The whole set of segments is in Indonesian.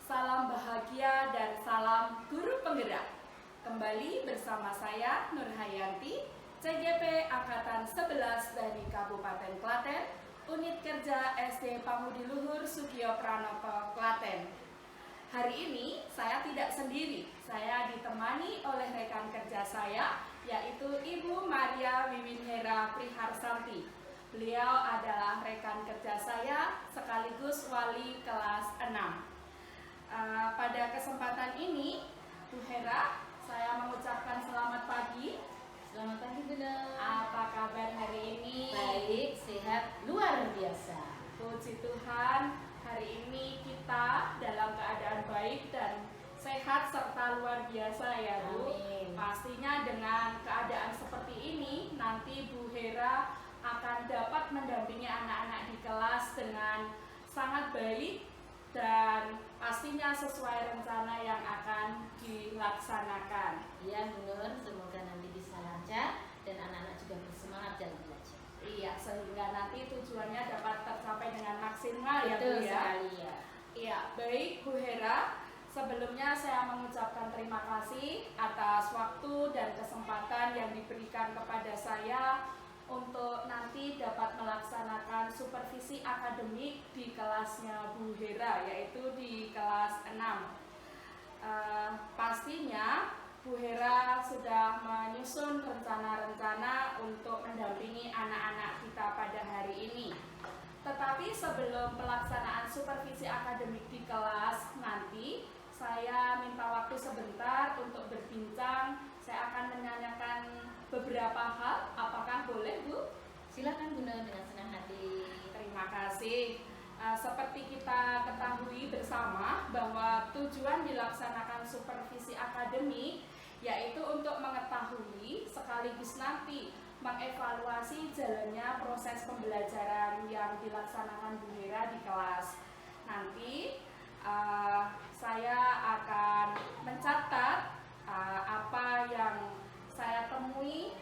salam bahagia dan salam guru penggerak. Kembali bersama saya Nur Hayanti, CGP Angkatan 11 dari Kabupaten Klaten, Unit Kerja SD Pamudi Luhur Sugiyo Pranoto, Klaten. Hari ini saya tidak sendiri, saya ditemani oleh rekan kerja saya, yaitu Ibu Maria Wiwinhera Priharsanti. Beliau adalah rekan kerja saya sekaligus wali kelas 6. Pada kesempatan ini, Bu Hera, saya mengucapkan selamat pagi. Selamat pagi Bunda. Apa kabar hari ini? Baik, sehat, luar biasa. Puji Tuhan, hari ini kita dalam keadaan baik dan sehat serta luar biasa ya Bu. Amin. Pastinya dengan keadaan seperti ini, nanti Bu Hera akan dapat mendampingi anak-anak di kelas dengan sangat baik dan pastinya sesuai rencana yang akan dilaksanakan. Ya Bu Nur, semoga nanti bisa lancar dan anak-anak juga bersemangat dalam belajar. Iya, sehingga nanti tujuannya dapat tercapai dengan maksimal ya Bu Betul ya. sekali ya. Iya, baik Bu Hera. Sebelumnya saya mengucapkan terima kasih atas waktu dan kesempatan yang diberikan kepada saya untuk nanti dapat melaksanakan supervisi akademik di kelasnya Bu Hera, yaitu di kelas 6. Pastinya Bu Hera sudah menyusun rencana-rencana untuk mendampingi anak-anak kita pada hari ini. Tetapi sebelum pelaksanaan supervisi akademik di kelas nanti, saya minta waktu sebentar untuk berbincang. Saya akan menanyakan beberapa hal. Apakah boleh, Bu? Silakan Bu Nur, dengan senang hati. Terima kasih. Seperti kita ketahui bersama bahwa tujuan dilaksanakan supervisi akademik yaitu untuk mengetahui sekaligus nanti mengevaluasi jalannya proses pembelajaran yang dilaksanakan Bu Hera di kelas. Nanti saya akan mencatat apa yang saya temui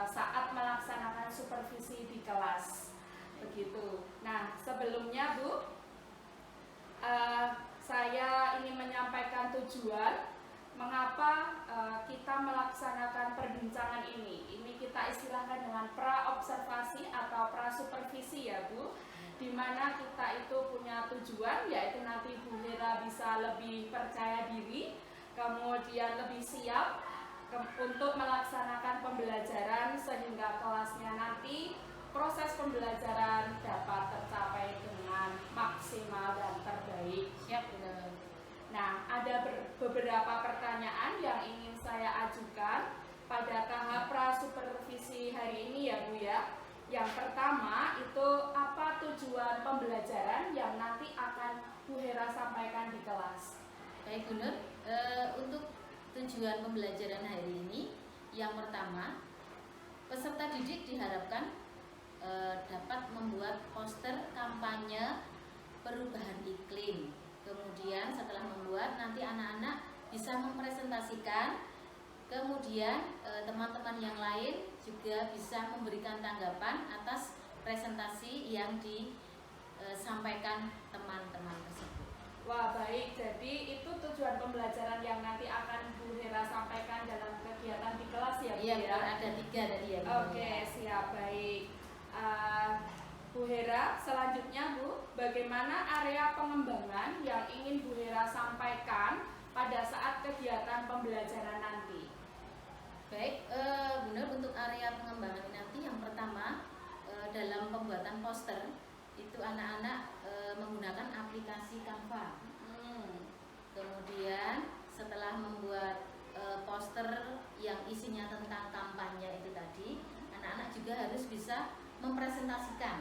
saat melaksanakan supervisi di kelas. Begitu. Nah, sebelumnya Bu, saya ingin menyampaikan tujuan mengapa kita melaksanakan perbincangan ini. Ini kita istilahkan dengan pra-observasi atau pra-supervisi ya Bu, di mana kita itu punya tujuan, yaitu nanti Bu Hera bisa lebih percaya diri, kemudian lebih siap untuk melaksanakan pembelajaran sehingga kelasnya nanti proses pembelajaran dapat tercapai dengan maksimal dan terbaik. Siap Bu Nur. Nah, ada beberapa pertanyaan yang ingin saya ajukan pada tahap pra-supervisi hari ini ya Bu ya. Yang pertama itu apa tujuan pembelajaran yang nanti akan Bu Hera sampaikan di kelas? Baik Bu Nur, untuk tujuan pembelajaran hari ini, yang pertama, peserta didik diharapkan dapat membuat poster kampanye perubahan iklim. Kemudian setelah membuat, nanti anak-anak bisa mempresentasikan. Kemudian teman-teman yang lain juga bisa memberikan tanggapan atas presentasi yang disampaikan teman-teman tersebut. Wah, baik. Jadi itu tujuan pembelajaran yang nanti akan Bu Hera sampaikan dalam kegiatan di kelas ya Bu Iya, ya? ada 3 tadi ya. Oke, siap, baik. Bu Hera, selanjutnya Bu, bagaimana area pengembangan yang ingin Bu Hera sampaikan pada saat kegiatan pembelajaran nanti? Baik, benar, untuk area pengembangan nanti yang pertama dalam pembuatan poster itu anak-anak menggunakan aplikasi Canva. Kemudian setelah membuat poster yang isinya tentang kampanye itu tadi, anak-anak juga harus bisa mempresentasikan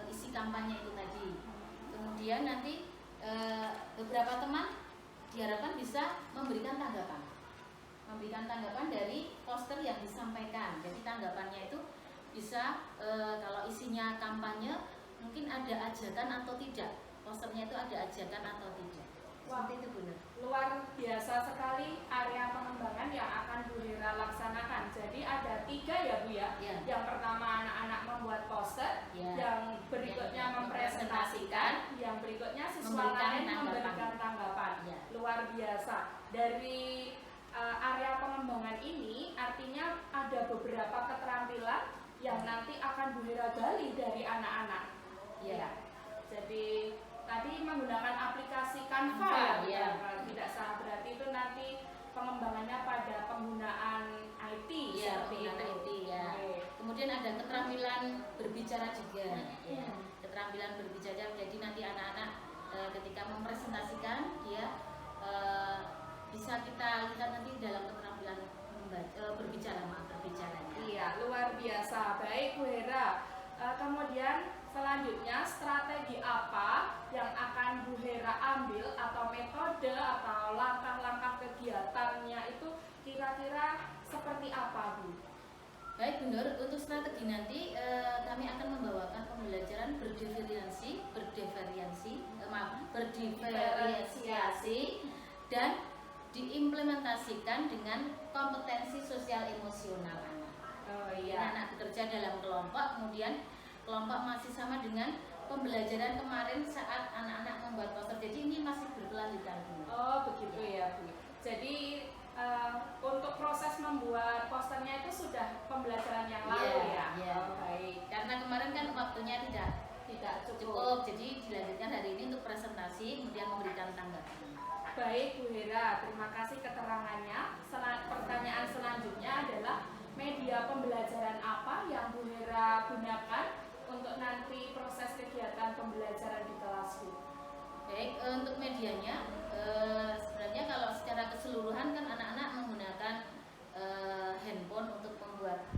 isi kampanye itu tadi. Kemudian nanti beberapa teman diharapkan bisa memberikan tanggapan dari poster yang disampaikan. Jadi tanggapannya itu bisa kalau isinya kampanye mungkin ada ajakan atau tidak, posternya itu ada ajakan atau tidak. Wah, Seperti itu benar. Luar biasa sekali area pengembangan yang akan Bu Hera laksanakan. Jadi ada 3 ya Bu ya. Ya. Yang pertama anak-anak membuat poster, Ya. yang berikutnya Yang mempresentasikan, merepresentasikan, yang berikutnya siswa memberikan lain tanggapan. memberikan tanggapan. Ya. Luar biasa. Dari area pengembangan ini artinya ada beberapa keterampilan yang nanti akan Bu Hera gali dari anak-anak. Ya. Jadi tadi menggunakan aplikasi Canva Canva, ya, ya. kalau tidak salah, berarti itu nanti pengembangannya pada penggunaan IT Ya, seperti penggunaan itu. IT ya. Oke. Kemudian ada keterampilan berbicara juga. Ya. Hmm. Keterampilan berbicara, jadi nanti anak-anak ketika mempresentasikan dia bisa kita lihat nanti dalam keterampilan berbicara. Iya, luar biasa. Baik Bu Hera. Kemudian selanjutnya strategi apa yang akan Bu Hera ambil atau metode atau langkah-langkah kegiatannya itu kira-kira seperti apa Bu? Baik Bu Nur, untuk strategi nanti kami akan membawakan pembelajaran berdiferensiasi dan diimplementasikan dengan kompetensi sosial emosional anak. Oh Jadi iya. anak bekerja dalam kelompok, kemudian kelompok masih sama dengan pembelajaran kemarin saat anak-anak membuat poster. Jadi ini masih berkelanjutan Bu. Oh begitu ya Bu. Jadi untuk proses membuat posternya itu sudah pembelajaran yang lalu ya. Iya. Oh, baik. Karena kemarin kan waktunya tidak Cukup. cukup, jadi dilanjutkan hari ini untuk presentasi, kemudian memberikan tanggapan. Baik Bu Hera, terima kasih keterangannya. Pertanyaan selanjutnya adalah media pembelajaran apa yang Bu Hera gunakan untuk nanti proses kegiatan pembelajaran di kelas Bu? Baik, untuk medianya sebenarnya kalau secara keseluruhan kan anak-anak menggunakan handphone untuk membuat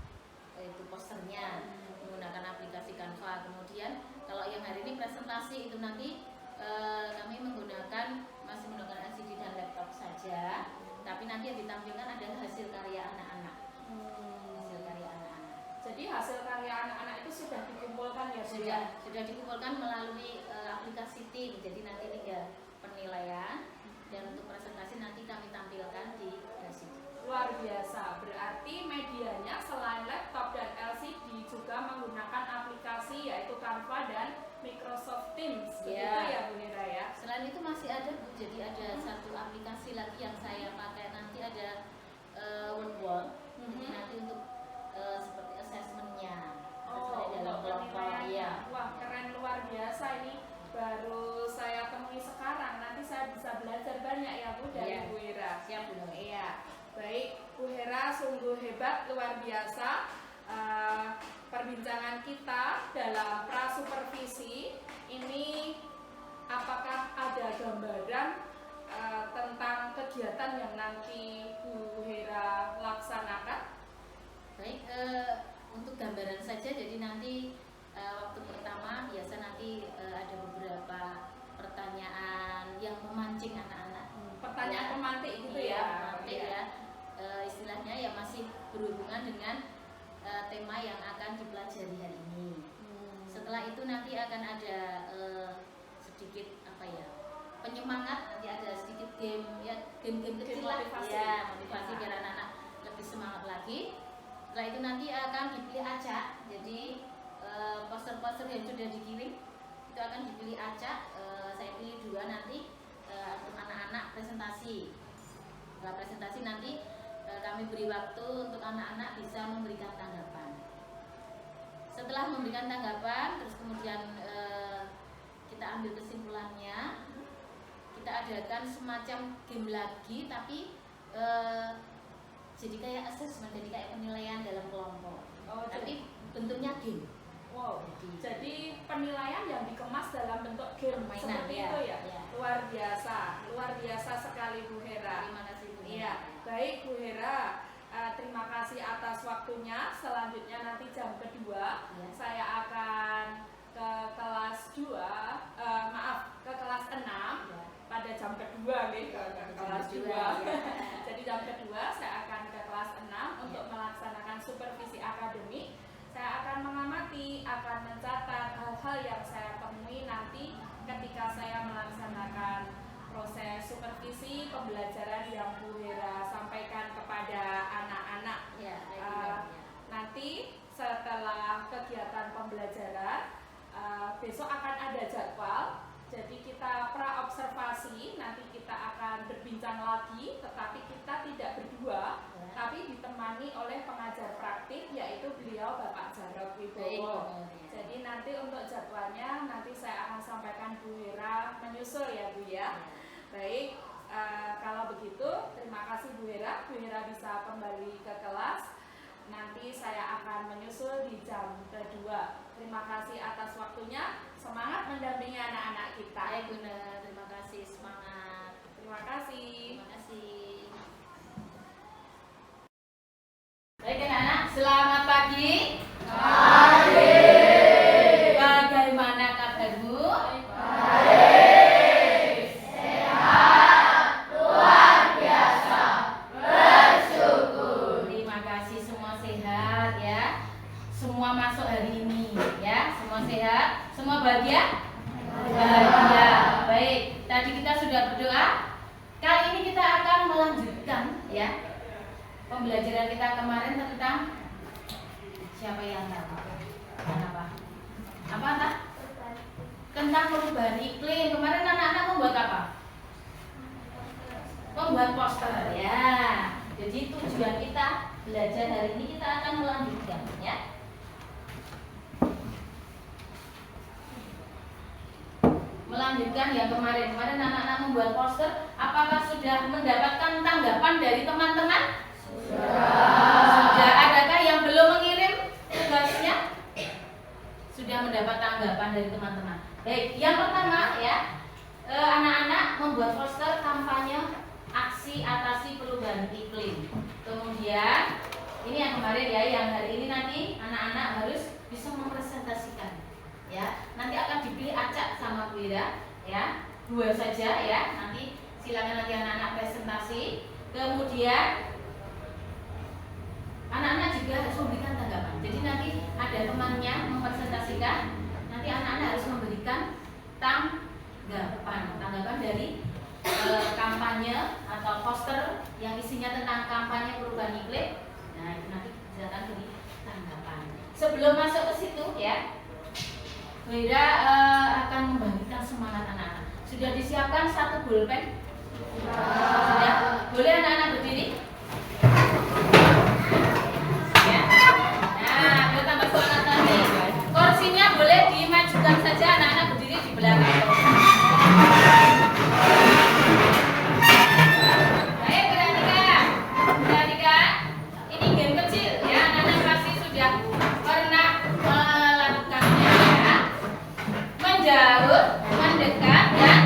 itu posternya, menggunakan aplikasi Canva. Kemudian kalau yang hari ini presentasi itu nanti kami masih menggunakan LCD dan laptop saja, tapi nanti yang ditampilkan adalah hasil karya anak-anak. Hasil karya anak-anak. Jadi hasil karya anak-anak itu sudah dikumpulkan ya Bu? Sudah dikumpulkan melalui aplikasi Tim. Jadi nanti 3 penilaian dan untuk presentasi nanti kami tampilkan di LCD. Luar biasa, berarti medianya selain laptop dan LCD juga menggunakan aplikasi yaitu Canva dan Microsoft Teams. Begitu ya Bu Hera ya? Selain itu masih ada Bu, jadi ada satu aplikasi lagi yang saya pakai, nanti ada Wordwall. Jadi nanti untuk seperti assessmentnya dalam kelompok. Iya. Wah keren, luar biasa ini. Baru saya temui sekarang, nanti saya bisa belajar banyak ya Bu dari Iya. Bu Hera. Siap Bu. Iya, baik Bu Hera, sungguh hebat, luar biasa. Perbincangan kita dalam prasupervisi ini, apakah ada gambaran tentang kegiatan yang nanti Bu Hera laksanakan? Baik, untuk gambaran saja, jadi nanti waktu pertama biasa nanti ada beberapa pertanyaan yang memancing anak-anak. Pertanyaan pemantik gitu ya? Pemantik ya. Istilahnya ya masih berhubungan dengan tema yang akan dipelajari hari ini. Setelah itu nanti akan ada sedikit penyemangat, nanti ada sedikit game kecil lah, motivasi biar anak-anak lebih semangat lagi. Setelah itu nanti akan dipilih acak, jadi poster-poster yang sudah dikirim itu akan dipilih acak. Saya pilih 2 nanti untuk anak-anak presentasi. Setelah presentasi nanti kami beri waktu untuk anak-anak bisa memberikan tanggapan. Setelah memberikan tanggapan, terus kemudian kita ambil kesimpulannya, kita adakan semacam game lagi, tapi jadi kayak assessment, jadi kayak penilaian dalam kelompok. Tapi bentuknya game. Wow, jadi penilaian yang dikemas dalam bentuk game Permainan, seperti ya, itu ya? ya. Luar biasa sekali Bu Hera. Terima kasih Bu. Iya, baik Bu Hera, terima kasih atas waktunya. Selanjutnya nanti jam kedua Ya. saya akan ke kelas 2, ke kelas 6 Ya. pada jam kedua nih, ke kelas 2. Ya. Jadi jam kedua saya akan ke kelas 6 untuk melaksanakan supervisi akademik. Saya akan mengamati, akan mencatat hal-hal yang saya temui nanti ketika saya melaksanakan proses supervisi pembelajaran yang Bu Hera sampaikan kepada anak-anak. Ya, Nanti setelah kegiatan pembelajaran, besok akan ada jadwal. Jadi kita pra-observasi, nanti kita akan berbincang lagi, tetapi kita tidak berdua, tapi ditemani oleh pengajar praktik, yaitu beliau Bapak Jarod Wibowo. Jadi nanti untuk jadwalnya, nanti saya akan sampaikan Bu Hera menyusul ya Bu ya. Baik, kalau begitu terima kasih Bu Hera. Bu Hera bisa kembali ke kelas. Nanti saya akan menyusul di jam kedua. Terima kasih atas waktunya. Semangat mendampingi anak-anak kita. Baik Bunda, terima kasih, semangat. Terima kasih. Terima kasih. Baik anak-anak, selamat pagi. Pagi. Bagaimana kabarmu? Baik. Sehat, luar biasa, bersyukur. Terima kasih, semua sehat ya. Semua masuk hari ini ya, semua sehat, semua bahagia? Bahagia. Baik, tadi kita sudah berdoa. Kali ini kita akan melanjutkan ya pembelajaran kita kemarin tentang siapa yang tahu? Apa? Apa? Tentang perubahan iklim. Kemarin anak-anak membuat apa? Membuat poster ya. Jadi tujuan kita belajar hari ini kita akan melanjutkan ya. Melanjutkan yang kemarin anak-anak membuat poster. Apakah sudah mendapatkan tanggapan dari teman-teman? Sudah. Adakah yang belum mengirim tugasnya? Sudah mendapat tanggapan dari teman-teman. Baik, yang pertama ya, anak-anak membuat poster kampanye aksi atasi perubahan iklim. Kemudian ini yang kemarin ya, yang hari ini nanti anak-anak harus bisa mempresentasikan. Ya, nanti akan dipilih acak sama Bu Ira ya, 2 saja ya. Nanti silakan nanti anak-anak presentasi. Kemudian anak-anak juga harus memberikan tanggapan. Jadi nanti ada temannya mempresentasikan, nanti anak-anak harus memberikan tanggapan dari kampanye atau poster yang isinya tentang kampanye perubahan iklim. Nah, itu nanti silakan beri tanggapan. Sebelum masuk ke situ ya, Bu Ira akan membagikan semangat anak-anak. Sudah disiapkan 1 pulpen? Sudah. Boleh anak-anak berdiri? Ya. Nah, kita tambah semangat lagi. Kursinya boleh dimajukan saja, anak-anak berdiri di belakang. Baik, perhatikan. Ini game kecil ya, anak-anak pasti sudah pernah melakukannya ya. Menjauh, mendekat, dan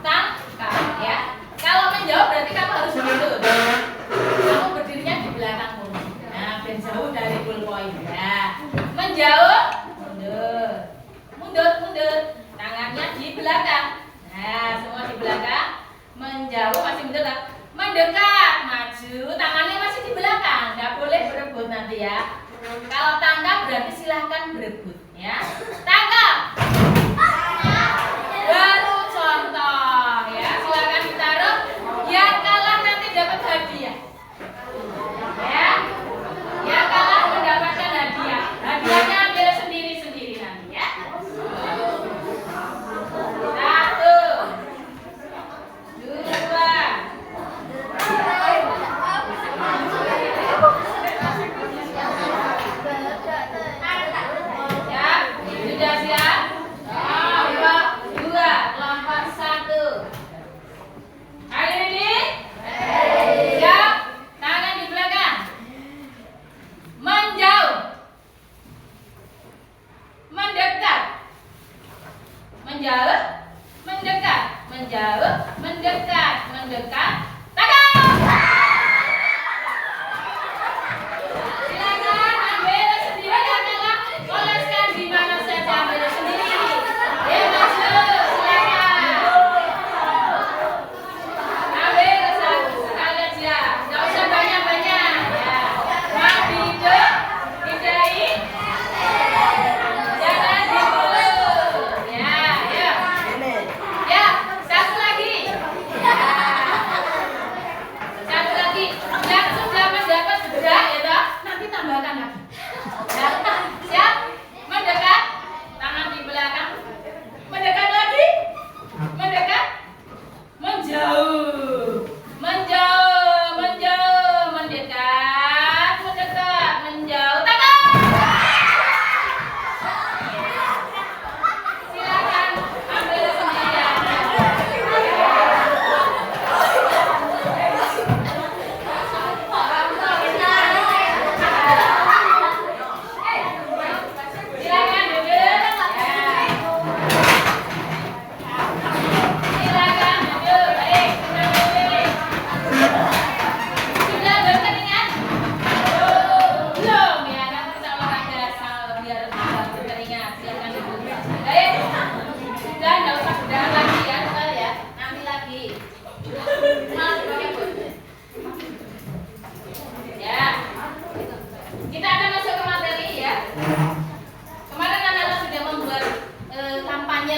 tangkap ya. Kalau menjauh berarti kamu harus mundur. Kamu berdirinya di belakangmu. Nah, biar jauh dari ballpoint ya. Menjauh, mundur. Mundur. Tangannya di belakang. Nah, semua di belakang. Menjauh masih mundur. Mendekat, maju. Tangannya masih di belakang. Nggak boleh berebut nanti ya. Kalau tangkap berarti silahkan berebut ya. Tangkap. Baru contoh ya, silakan ditaruh. Yang kalah nanti dapat hadiah. Ya, yang kalah mendapatkan hadiah. Hadiahnya ambil sendiri-sendiri nanti ya. 1, 2. Sudah siap? 2, lompat 1. Are you ready? Siap? Tangan di belakang. Menjauh. Mendekat. Menjauh. Mendekat. Menjauh. Mendekat. Mendekat. Tangkap. Silakan ambil sendiri yang kalah. Oleskan di mana saja, ambil sendiri. Bebas dulu, silakan. Ambil sekali aja, nggak usah banyak-banyak. Ya. Mau hidup, hidai, jangan dulu. Ya, ya. Ya, satu lagi. Ya.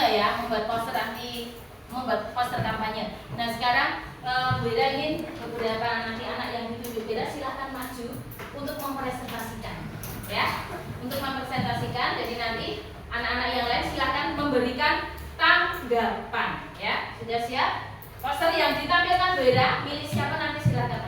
ya, membuat poster kampanye. Nah sekarang Bu Ira ingin beberapa nanti anak yang ditunjuk Bu Ira silahkan maju untuk mempresentasikan, ya, untuk mempresentasikan. Jadi nanti anak-anak yang lain silahkan memberikan tanggapan, ya. Sudah siap? Poster yang ditampilkan Bu Ira, milih siapa nanti silahkan.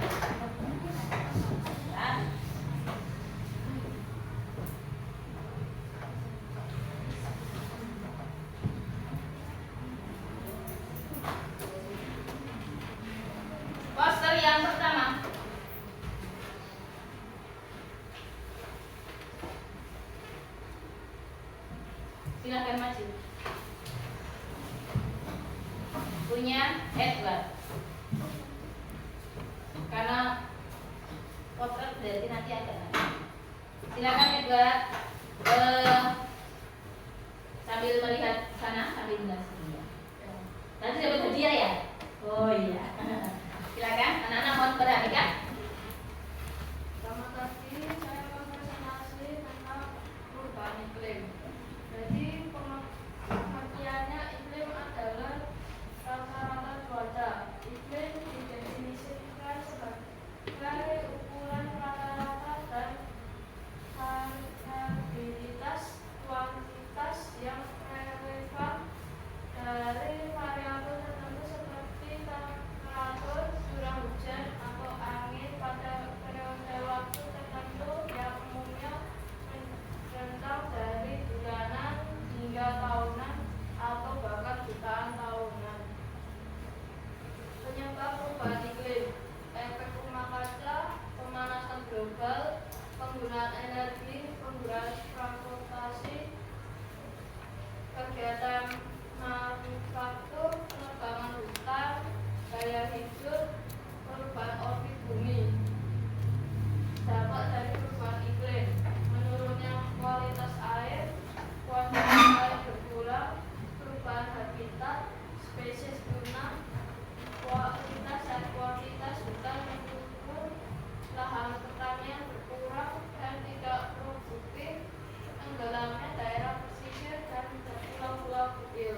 Poster yang pertama. Silahkan maju. Punya Edward. Karena potret berarti nanti agak nanti. Silakan Edward. Sambil melihat sana, sambil melihat sini ya. Nanti dapat hadiah ya? Oh iya. Silakan anak-anak mohon perhatikan. Selamat pagi, saya mempresentasi tentang perubahan iklim. Jadi pengertiannya iklim adalah rata-rata cuaca. Iklim didefinisikan sebagai ukuran rata-rata dan variabilitas kuantitas yang relevan dari variabel tertentu seperti temperatur, curah hujan, atau angin pada periode waktu tertentu yang umumnya rentang dari bulanan hingga tahunan atau bahkan jutaan tahunan. Penyebab perubahan iklim: efek rumah kaca, pemanasan global, penggunaan energi, penggunaan transportasi, kegiatan manufaktur, penebangan hutan, gaya hidup, perubahan orbit bumi. Dampak dari perubahan iklim: menurunnya kualitas air, kuantitas air berkurang, perubahan habitat, spesies punah, kualitas dan kuantitas hutan menurun, lahan pertanian berkurang dan tidak produktif, tenggelamnya daerah pesisir dan pulau-pulau kecil.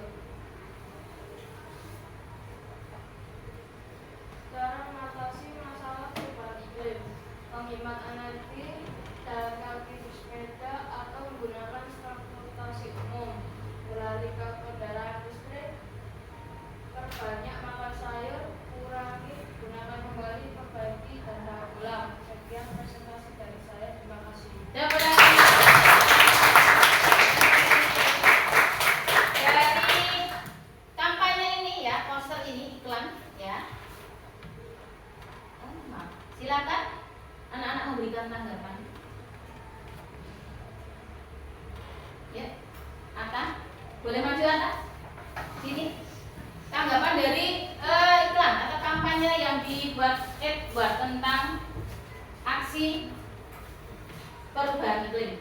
Cara mengatasi masalah perubahan iklim: menghemat energi, jalan kaki, bersepeda, atau menggunakan transportasi umum, beralih ke kendaraan listrik, perbanyak makan sayur, kurangi, gunakan kembali, perbaiki, dan daur ulang. Sekian presentasi dari saya, terima kasih. Dapat lagi. Dari kampanye ini ya, poster ini iklan ya. Maaf. Silakan anak-anak memberikan tanggapan. Ya, Atta, boleh maju Atta? Sini. Tanggapan dari iklan atau kampanye yang dibuat Edward tentang aksi perubahan iklim.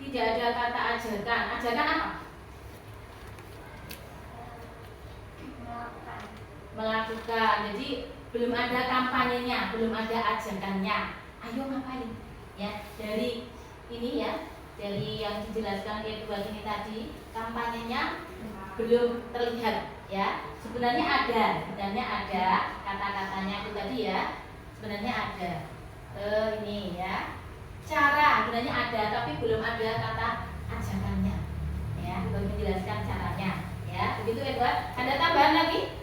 Tidak ada kata ajakan. Ajakan apa? Melakukan. Jadi belum ada kampanyenya, belum ada ajakannya. Ayo ngapain? Ya, dari ini ya, dari yang dijelaskan Edward ini tadi, kampanyenya belum terlihat ya. Sebenarnya ada kata-katanya itu tadi ya. Sebenarnya ada. Ini ya. Cara sebenarnya ada, tapi belum ada kata ajakannya. Ya, baru menjelaskan caranya. Ya, begitu Edward. Ada tambahan lagi?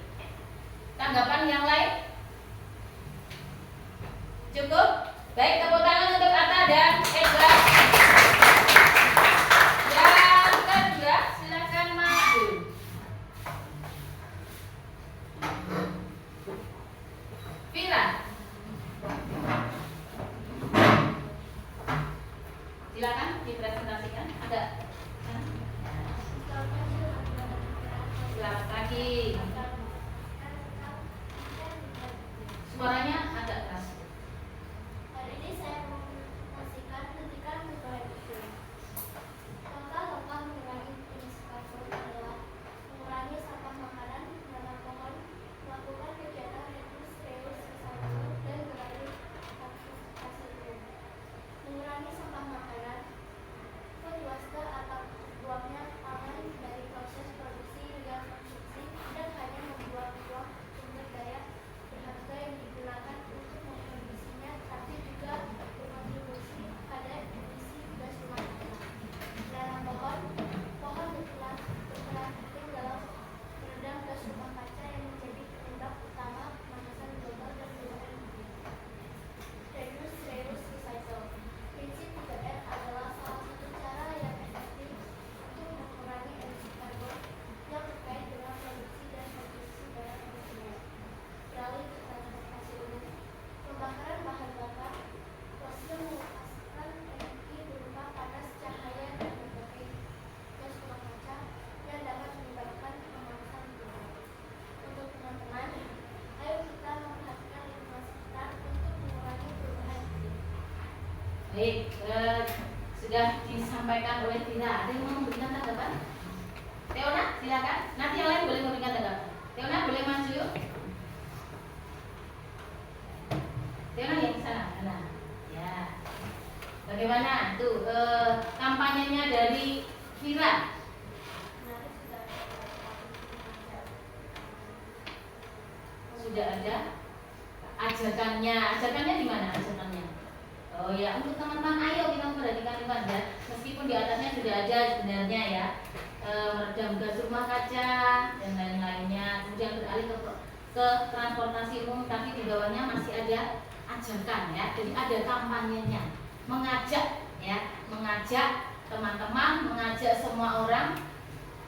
Tanggapan yang lain? Cukup? Baik, tepuk tangan untuk Atta dan Edward. Yang kedua, silakan maju. Vira. Silakan dipresentasikan. Ada? Selamat pagi. Suaranya agak keras. Hari ini saya mempresentasikan hentikan perubahan iklim. Langkah-langkah mengurangi emisi karbon adalah mengurangi sampah makanan, menanam pohon, melakukan kegiatan reutilizasi, dan beralih transportasi umum. Mengurangi sampah makanan, swasta sudah disampaikan oleh Tira. Ada yang mau memberikan tanggapan? Teona, silakan. Nanti yang lain boleh memberikan tanggapan. Teona boleh maju yuk. Teona yang ke sana. Nah, ya. Bagaimana tuh kampanyenya dari Vira? Sudah ada ajakannya di mana ajakannya? Oh ya, untuk teman-teman ayo kita memperhatikan ya. Meskipun di atasnya sudah ada sebenarnya ya, meredam gas rumah kaca dan lain-lainnya, kemudian beralih ke transportasi umum, tapi di bawahnya masih ada ajakan ya. Jadi ada kampanyenya, mengajak ya, mengajak teman-teman, mengajak semua orang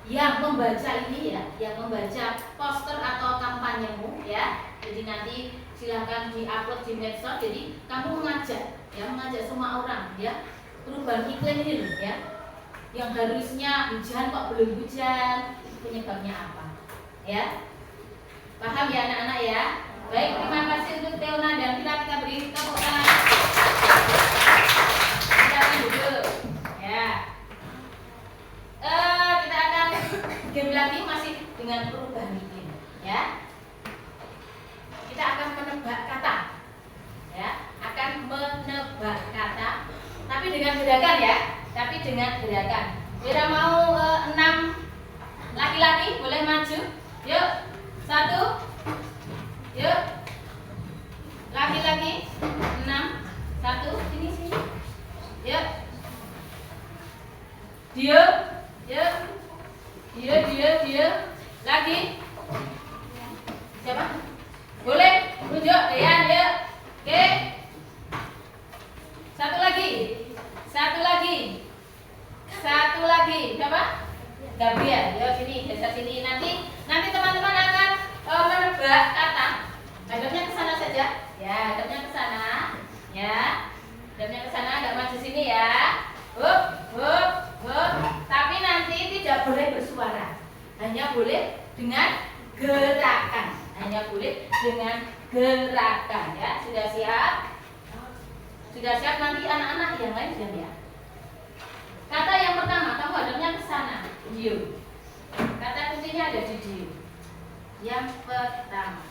yang membaca ini ya, yang membaca poster atau kampanyemu ya. Jadi nanti silahkan diupload di medsos. Jadi kamu mengajak ya, mengajak semua orang ya, perubahan iklim ini loh ya, yang harusnya hujan kok belum hujan, penyebabnya apa ya. Paham ya anak-anak ya? Baik, terima kasih untuk Teona dan kita beri tepuk tangan. Silakan duduk ya. Kita akan game lagi masih dengan perubahan iklim ya. Kita akan menebak kata ya, akan menebak kata, tapi dengan gerakan ya, tapi dengan gerakan. Kira mau 6 laki-laki boleh maju, yuk 1, yuk laki-laki 6, 1 sini, yuk diam, yuk diam lagi. Siapa? Boleh tunjuk Dean, yuk. Oke. Satu lagi. Siapa? Gabriel. Yuk sini, geser sini. Nanti teman-teman akan menebak kata. Hadapnya ke sana saja. Ya, hadapnya ke sana. Ya. Hadapnya ke sana, enggak maju sini ya. Hup. Tapi nanti tidak boleh bersuara. Hanya boleh dengan gerakan. Ya. Sudah siap? Nanti anak-anak yang lain sudah ya. Kata yang pertama, kamu hadapnya ke sana. Dio. Kata kuncinya ada di Dio. Yang pertama.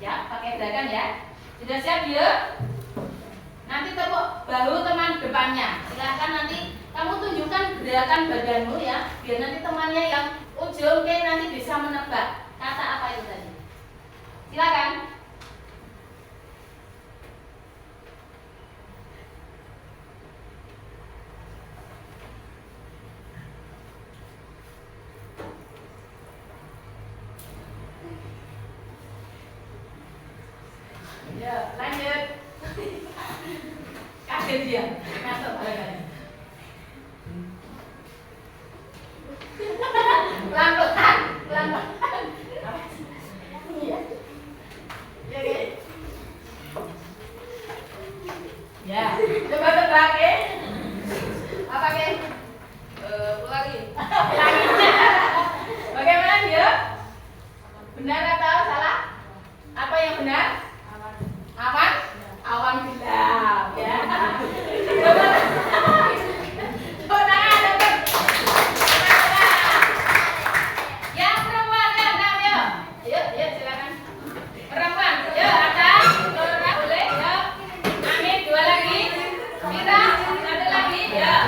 Siap? Pakai gerakan ya. Sudah siap Dio? Nanti tepuk bahu teman depannya. Silahkan nanti kamu tunjukkan gerakan badanmu ya, biar nanti temannya yang ujung nanti bisa menebak kata apa itu tadi. Silakan. Ya, lanjut. Kaget dia. Masuk balik. Pelan-pelan. Iya. Ya, ya. Coba tebak ya. Apa ke? Ulangi. Bagaimana dia? Benar atau salah? Apa yang benar? Awan gelap ya. Yang perempuan ya, yuk silakan. Perempuan, yuk ada, boleh, yuk. Amin 2 lagi. Mira 1 lagi, yuk.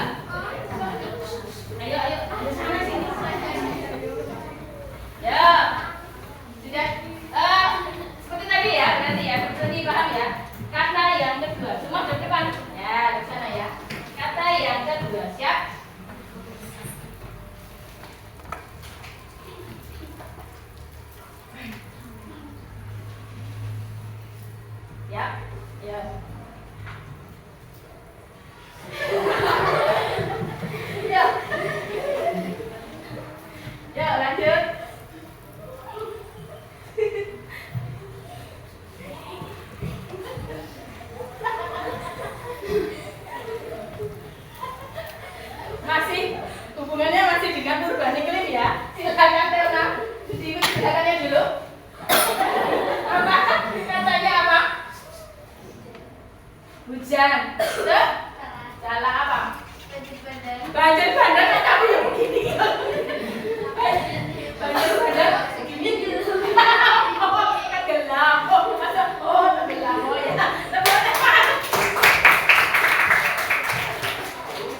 Ayo, ada sana sini. Hujan. Terus? Salah apa? Banjir bandang. Banjir bandang kan kamu yang begini. Banjir bandang begini. Oh, kan gelap. Oh, masa gelap. Oh ya.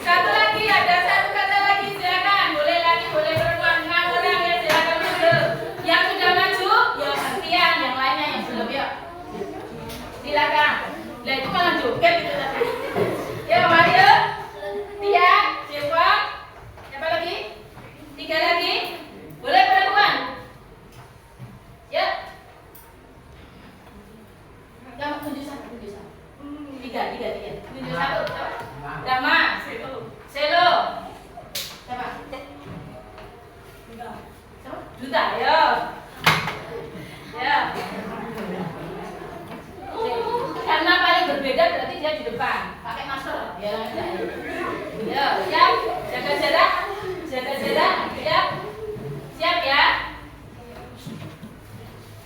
Satu lagi, ada satu kata lagi, silakan. Boleh lagi, boleh perempuan, 6 orang ya, silakan dulu. Yang sudah maju, ya gantian, yang lainnya yang belum ya. Silakan. Lah itu malah joget gitu tadi. Ya, Mario. Tia, Dewa. Siapa lagi? 3 lagi. Boleh perempuan? Ya. Yang tunjuk sana, tunjuk sana. 3. Tunjuk satu. Dama. Selo. Siapa? Siapa? Duta, ya. Ya. Karena paling berbeda berarti dia di depan. Pakai masker. Ya, enggak. Ya, siap. Jaga jarak. Jaga jarak. Siap. Siap ya.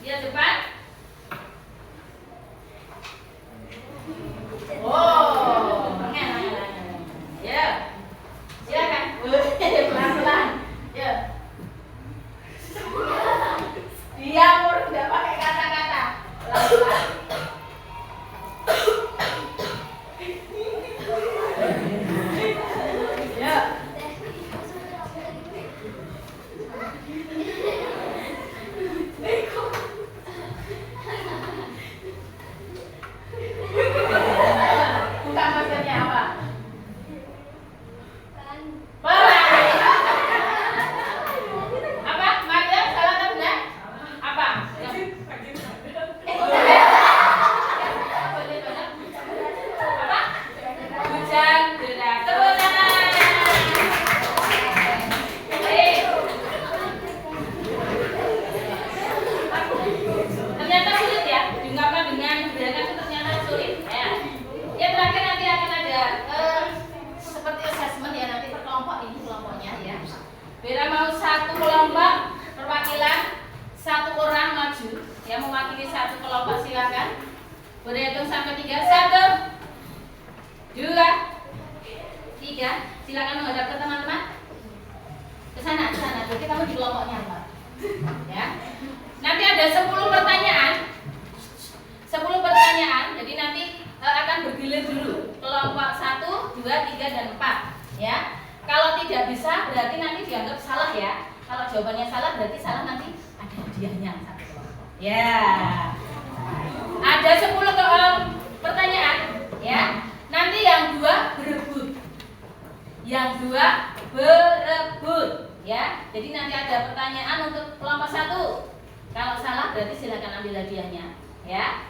Dia depan. Oh, ya. Silakan. Pelan-pelan. Ya. Dia tidak pakai kata-kata. Pelan-pelan. Ya. Bukan maksudnya apa? Apa? Maria salah atau benar? Apa? Apa? Hujan deras. Tepuk tangan. Ternyata sulit ya. Diungkapkan dengan sederhana itu ternyata sulit. Ya. Ya terakhir nanti akan ada seperti assessment ya, nanti per kelompok ini kelompoknya ya. Bera mau satu kelompok perwakilan, satu orang maju yang mewakili satu kelompok, silakan. Berhitung sampai 3. 1, 2, 3. Silakan menghadap ke teman-teman. Ke sana. Jadi kamu di kelompoknya, Pak. Ya. Nanti ada 10 pertanyaan. 10 pertanyaan. Jadi nanti akan bergilir dulu. Kelompok 1, 2, 3 dan 4, ya. Kalau tidak bisa berarti nanti dianggap salah ya. Kalau jawabannya salah berarti salah, nanti ada hadiahnya satu kelompok. Ya. Ada 10 pertanyaan, ya. Nanti yang 2 berebut. Yang 2 berebut, ya. Jadi nanti ada pertanyaan untuk kelompok 1. Kalau salah berarti silakan ambil hadiahnya, ya.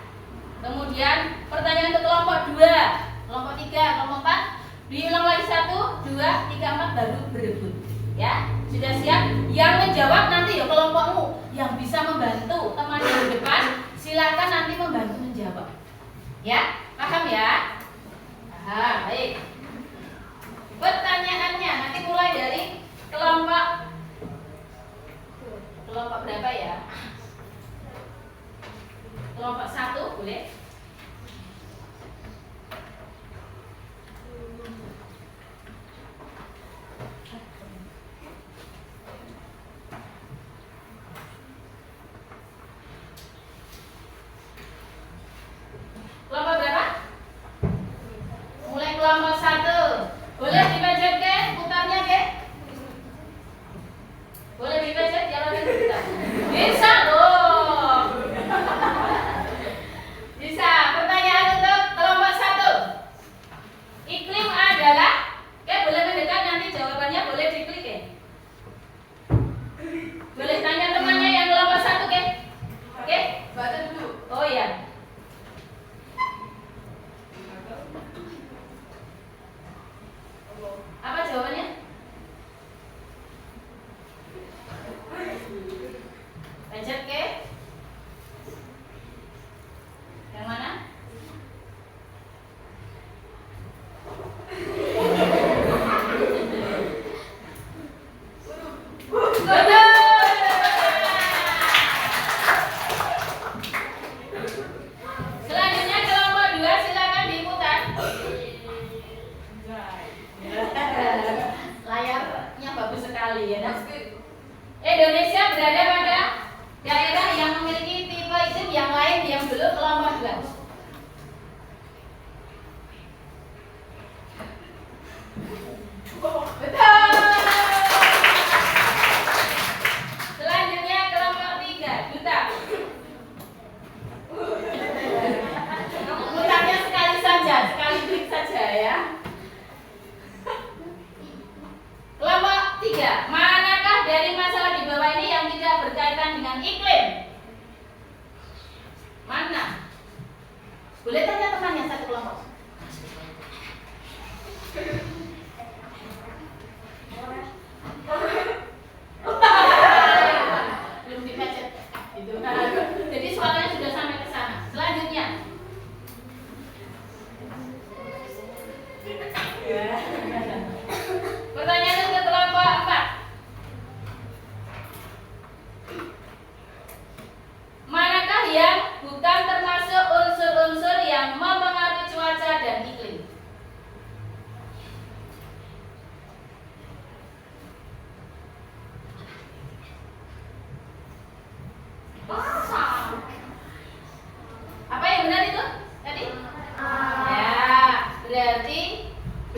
Kemudian pertanyaan untuk kelompok 2, kelompok 3, kelompok 4 diulang lagi 1, 2, 3, 4 baru berebut. Ya, sudah siap? Yang menjawab nanti ya kelompokmu, yang bisa membantu teman yang di depan, silakan nanti membantu menjawab. Ya, paham ya? Paham, baik. Pertanyaannya nanti mulai dari kelompok berapa ya? Kelompok 1 boleh? Kelompok berapa? Mulai kelompok 1. Boleh dipencet ke? Putarnya ke? Boleh dipencet? Jangan diputar. Bisa loh. Bisa.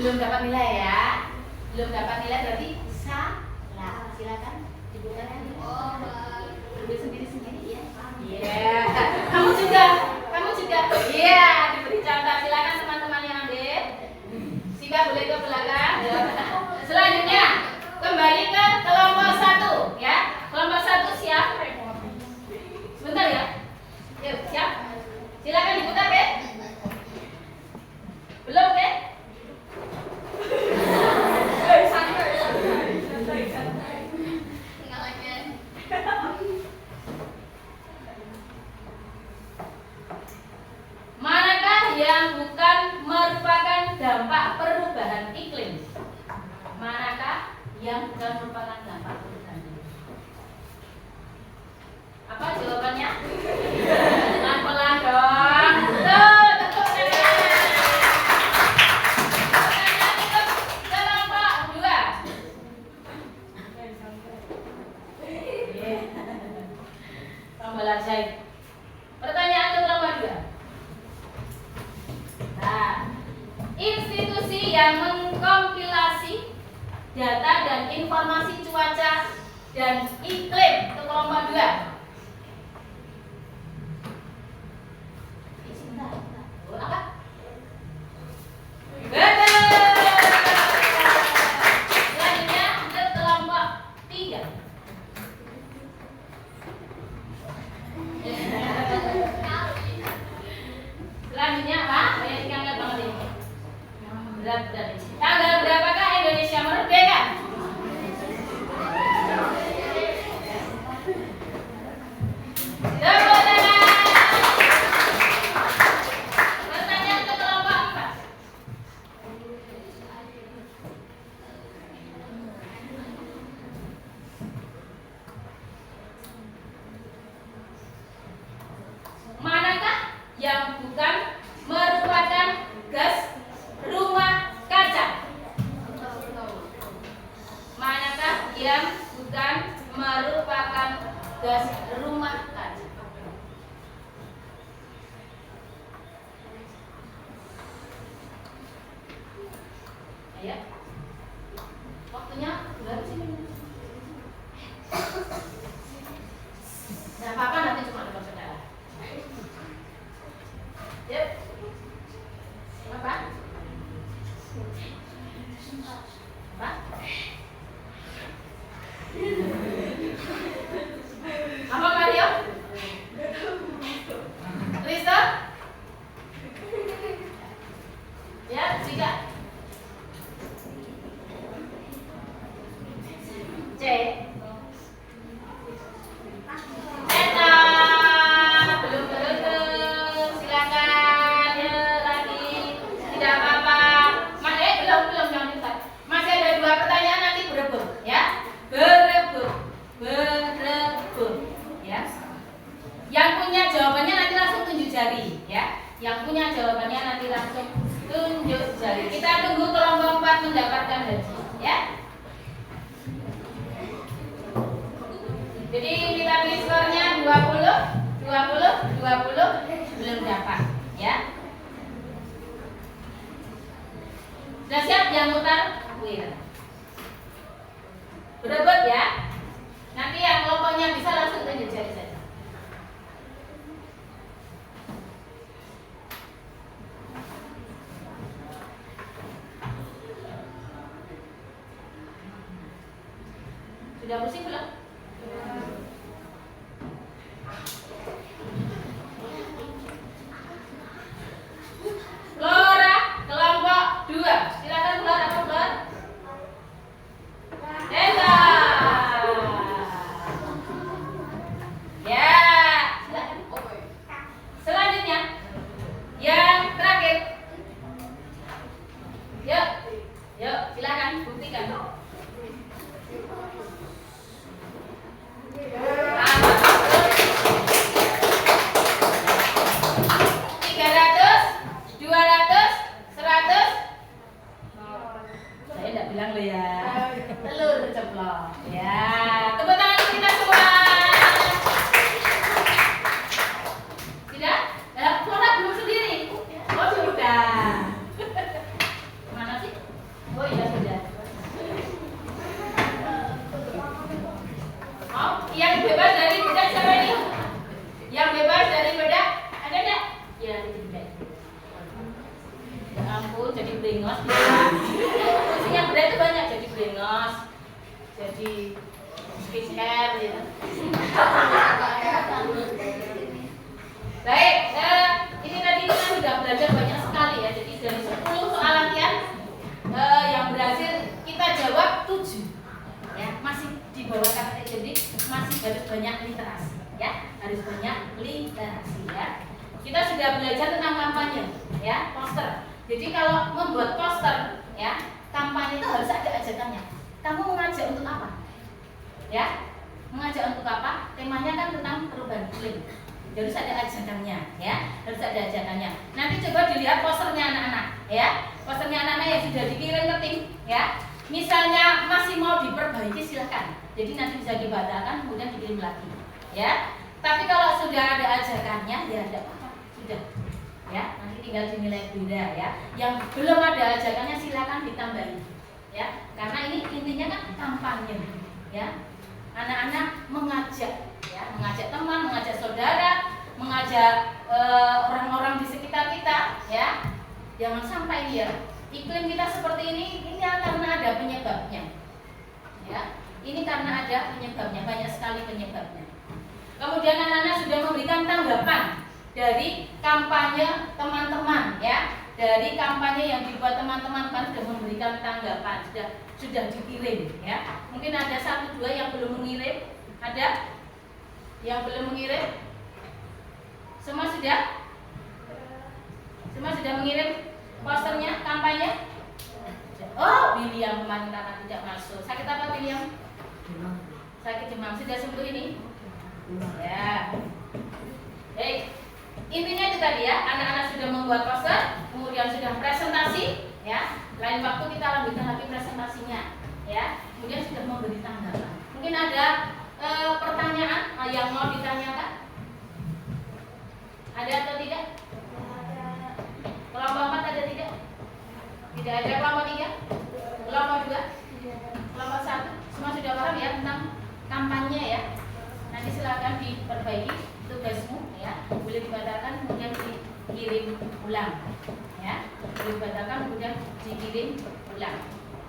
Belum dapat nilai ya? Belum dapat nilai berarti salah. Silakan dibuka lagi. Ambil sendiri-sendiri ya. Iya. Kamu juga. Iya, diberi contoh. Silakan teman-teman yang ambil. Sika boleh ke belakang. Selanjutnya kembali ke kelompok 1 ya. Kelompok 1 siap? Sebentar ya. Yuk, siap? Silakan diputar, Be. Belum, Be? Manakah yang bukan merupakan dampak perubahan iklim? Manakah yang bukan merupakan dampak perubahan iklim? Apa jawabannya? Pelan-pelan dong. Tuh, tepuk tangan. Pertanyaan untuk kelompok 2. Tambah lagi. Pertanyaan untuk kelompok 2. Nah, institusi yang mengkompilasi data dan informasi cuaca dan iklim untuk kelompok 2. Apa? Betul. Selanjutnya untuk kelompok 3. Selanjutnya apa? Banyak yang lihat banget ini. Berat. Tanggal berapakah Indonesia merdeka? Tepuk tangan. Pertanyaan untuk kelompok 4. Manakah yang bukan merupakan gas rumah kaca? Manakah yang bukan merupakan gas rumah kaca? Ayo. Waktunya berapa sih? Tidak apa-apa, nanti cuma depan saudara. Yuk. Apa? Apa? Apa Mario? Risto? Ya, Jika. C. Eta. Belum betul. Silakan. Ya, lagi. Tidak apa-apa. Belum yang bisa. Masih ada 2 pertanyaan, nanti berebut ya. Berebut. Ya. Yang punya jawabannya nanti langsung tunjuk jari ya. Yang punya jawabannya nanti langsung tunjuk jari. Kita tunggu kelompok 4 mendapatkan haji ya. Jadi kita beri skornya 20 belum dapat ya. Sudah siap yang mutar? Berebut ya. Nanti yang kelompoknya bisa langsung tunjuk jari saja. Sudah pusing belum? Flora kelompok 2. Silakan Flora, apa Flora? Desa. Ya, silakan. Selanjutnya yang terakhir. Yuk, silakan buktikan. brengos, fungsinya bedah itu banyak, jadi brengos, jadi skincare ya. Baik, ini tadi kita sudah belajar banyak sekali ya. Jadi dari 10 soal latihan yang berhasil kita jawab 7 ya, masih di bawah KPT, jadi masih harus banyak literasi ya, harus banyak literasi ya. Kita sudah belajar tentang kampanye ya, poster. Jadi kalau membuat poster ya, kampanye itu harus ada ajakannya. Kamu mengajak untuk apa? Ya, mengajak untuk apa? Temanya kan tentang perubahan iklim. Harus ada ajakannya ya, harus ada ajakannya. Nanti coba dilihat posternya anak-anak ya, posternya anak-anak yang sudah dikirim ke tim ya. Misalnya masih mau diperbaiki silahkan. Jadi nanti bisa dibatalkan kemudian dikirim lagi ya. Tapi kalau sudah ada ajakannya ya ada apa? Sudah ya, nanti tinggal dinilai beda ya. Yang belum ada ajakannya silakan ditambahin ya, karena ini intinya kan kampanye ya. Anak-anak mengajak ya, mengajak teman, mengajak saudara, mengajak orang-orang di sekitar kita ya. Jangan sampai ini ya, iklim kita seperti ini karena ada penyebabnya ya. Ini karena ada penyebabnya, banyak sekali penyebabnya. Kemudian anak-anak sudah memberikan tanggapan dari kampanye teman-teman ya, dari kampanye yang dibuat teman-teman kan sudah memberikan tanggapan, sudah dikirim ya. Mungkin ada 1-2 yang belum mengirim, ada yang belum mengirim? Semua sudah? Semua sudah mengirim posternya, kampanye? Oh, William kemarin karena tidak masuk. Sakit apa William? Sakit demam. Sudah sembuh ini? Ya. Baik. Intinya itu tadi ya, anak-anak sudah membuat poster, kemudian sudah presentasi ya. Lain waktu kita lanjutkan lagi presentasinya ya. Kemudian sudah memberi tanggapan. Mungkin ada pertanyaan yang mau ditanyakan? Ada atau tidak? Kelompok 4 ada tidak? Tidak ada. Kelompok 3? Kelompok 2? Kelompok 1? Semua sudah paham ya tentang kampanye ya? Nanti silakan diperbaiki tugasmu ya. Boleh dibatalkan kemudian dikirim ulang ya. Boleh dibatalkan kemudian dikirim ulang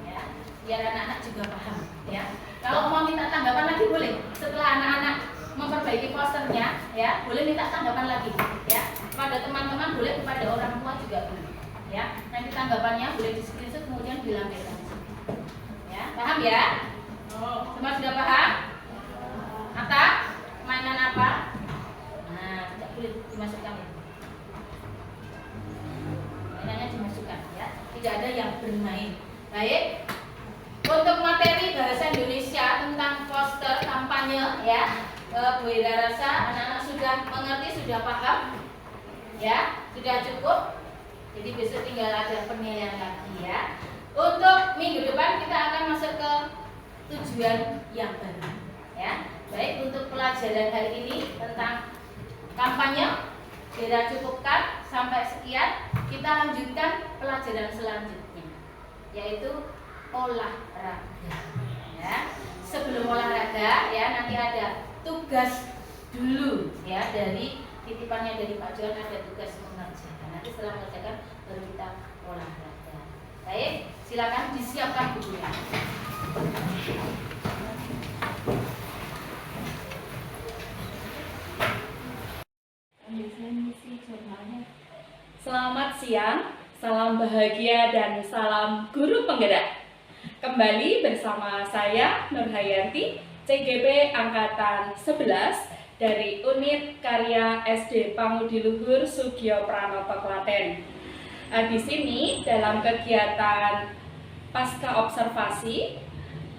ya. Biar anak-anak juga paham ya. Kalau mau minta tanggapan lagi boleh. Setelah anak-anak memperbaiki posternya ya, boleh minta tanggapan lagi ya. Kepada teman-teman boleh, kepada orang tua juga boleh ya. Nanti tanggapannya boleh di screenshot kemudian dilampirkan ya. Paham ya? Semua sudah paham? Atta, mainan apa? Nah, tidak boleh dimasukkan ya. Mainannya dimasukkan ya. Tidak ada yang bermain. Baik. Untuk materi bahasa Indonesia tentang poster kampanye ya, Bu Ira rasa anak-anak sudah mengerti, sudah paham ya, sudah cukup. Jadi besok tinggal ada penilaian lagi ya. Untuk minggu depan kita akan masuk ke tujuan yang baru ya. Baik, untuk pelajaran hari ini tentang kampanye kira cukupkan sampai sekian. Kita lanjutkan pelajaran selanjutnya yaitu olahraga ya. Sebelum olahraga ya, nanti ada tugas dulu ya, dari titipannya dari Pak Johan, ada tugas mengerjakan. Nanti setelah mengerjakan baru kita olahraga. Baik, silakan disiapkan bukunya. Selamat siang, salam bahagia dan salam guru penggerak. Kembali bersama saya Nurhayanti, CGP Angkatan 11 dari Unit Karya SD Pangudiluhur Sugio Pranoto Klaten. Di sini dalam kegiatan pasca observasi,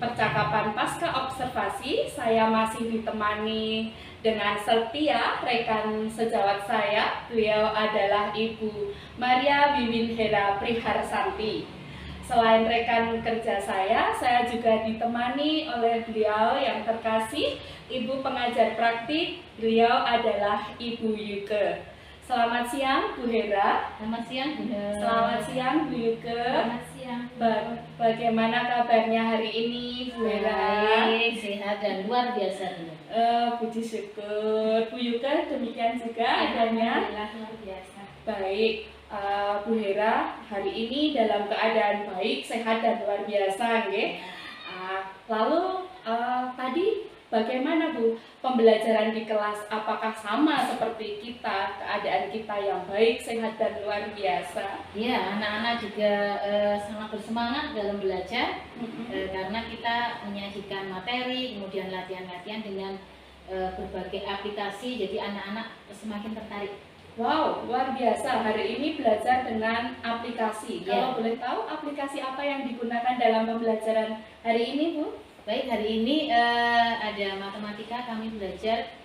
percakapan pasca observasi, saya masih ditemani dengan setia rekan sejawat saya. Beliau adalah Ibu Maria Wiwin Hera Priharsanti. Selain rekan kerja saya juga ditemani oleh beliau yang terkasih, Ibu pengajar praktik. Beliau adalah Ibu Yuke. Selamat siang Bu Hera. Selamat siang Bu Hera. Selamat siang Bu Yuke. Selamat siang. Bagaimana kabarnya hari ini Bu Hera? Baik, sehat dan luar biasa Bu. Puji syukur. Bu Yuke demikian juga adanya. Alhamdulillah luar biasa. Baik. Bu Hera hari ini dalam keadaan baik, sehat dan luar biasa, nggih. Lalu tadi bagaimana Bu pembelajaran di kelas? Apakah sama seperti kita, keadaan kita yang baik, sehat dan luar biasa? Ya, anak-anak juga sangat bersemangat dalam belajar karena kita menyajikan materi, kemudian latihan-latihan dengan berbagai aplikasi, jadi anak-anak semakin tertarik. Wow, luar biasa. Hari ini belajar dengan aplikasi. Kalau boleh tahu aplikasi apa yang digunakan dalam pembelajaran hari ini, Bu? Baik, hari ini ada matematika, kami belajar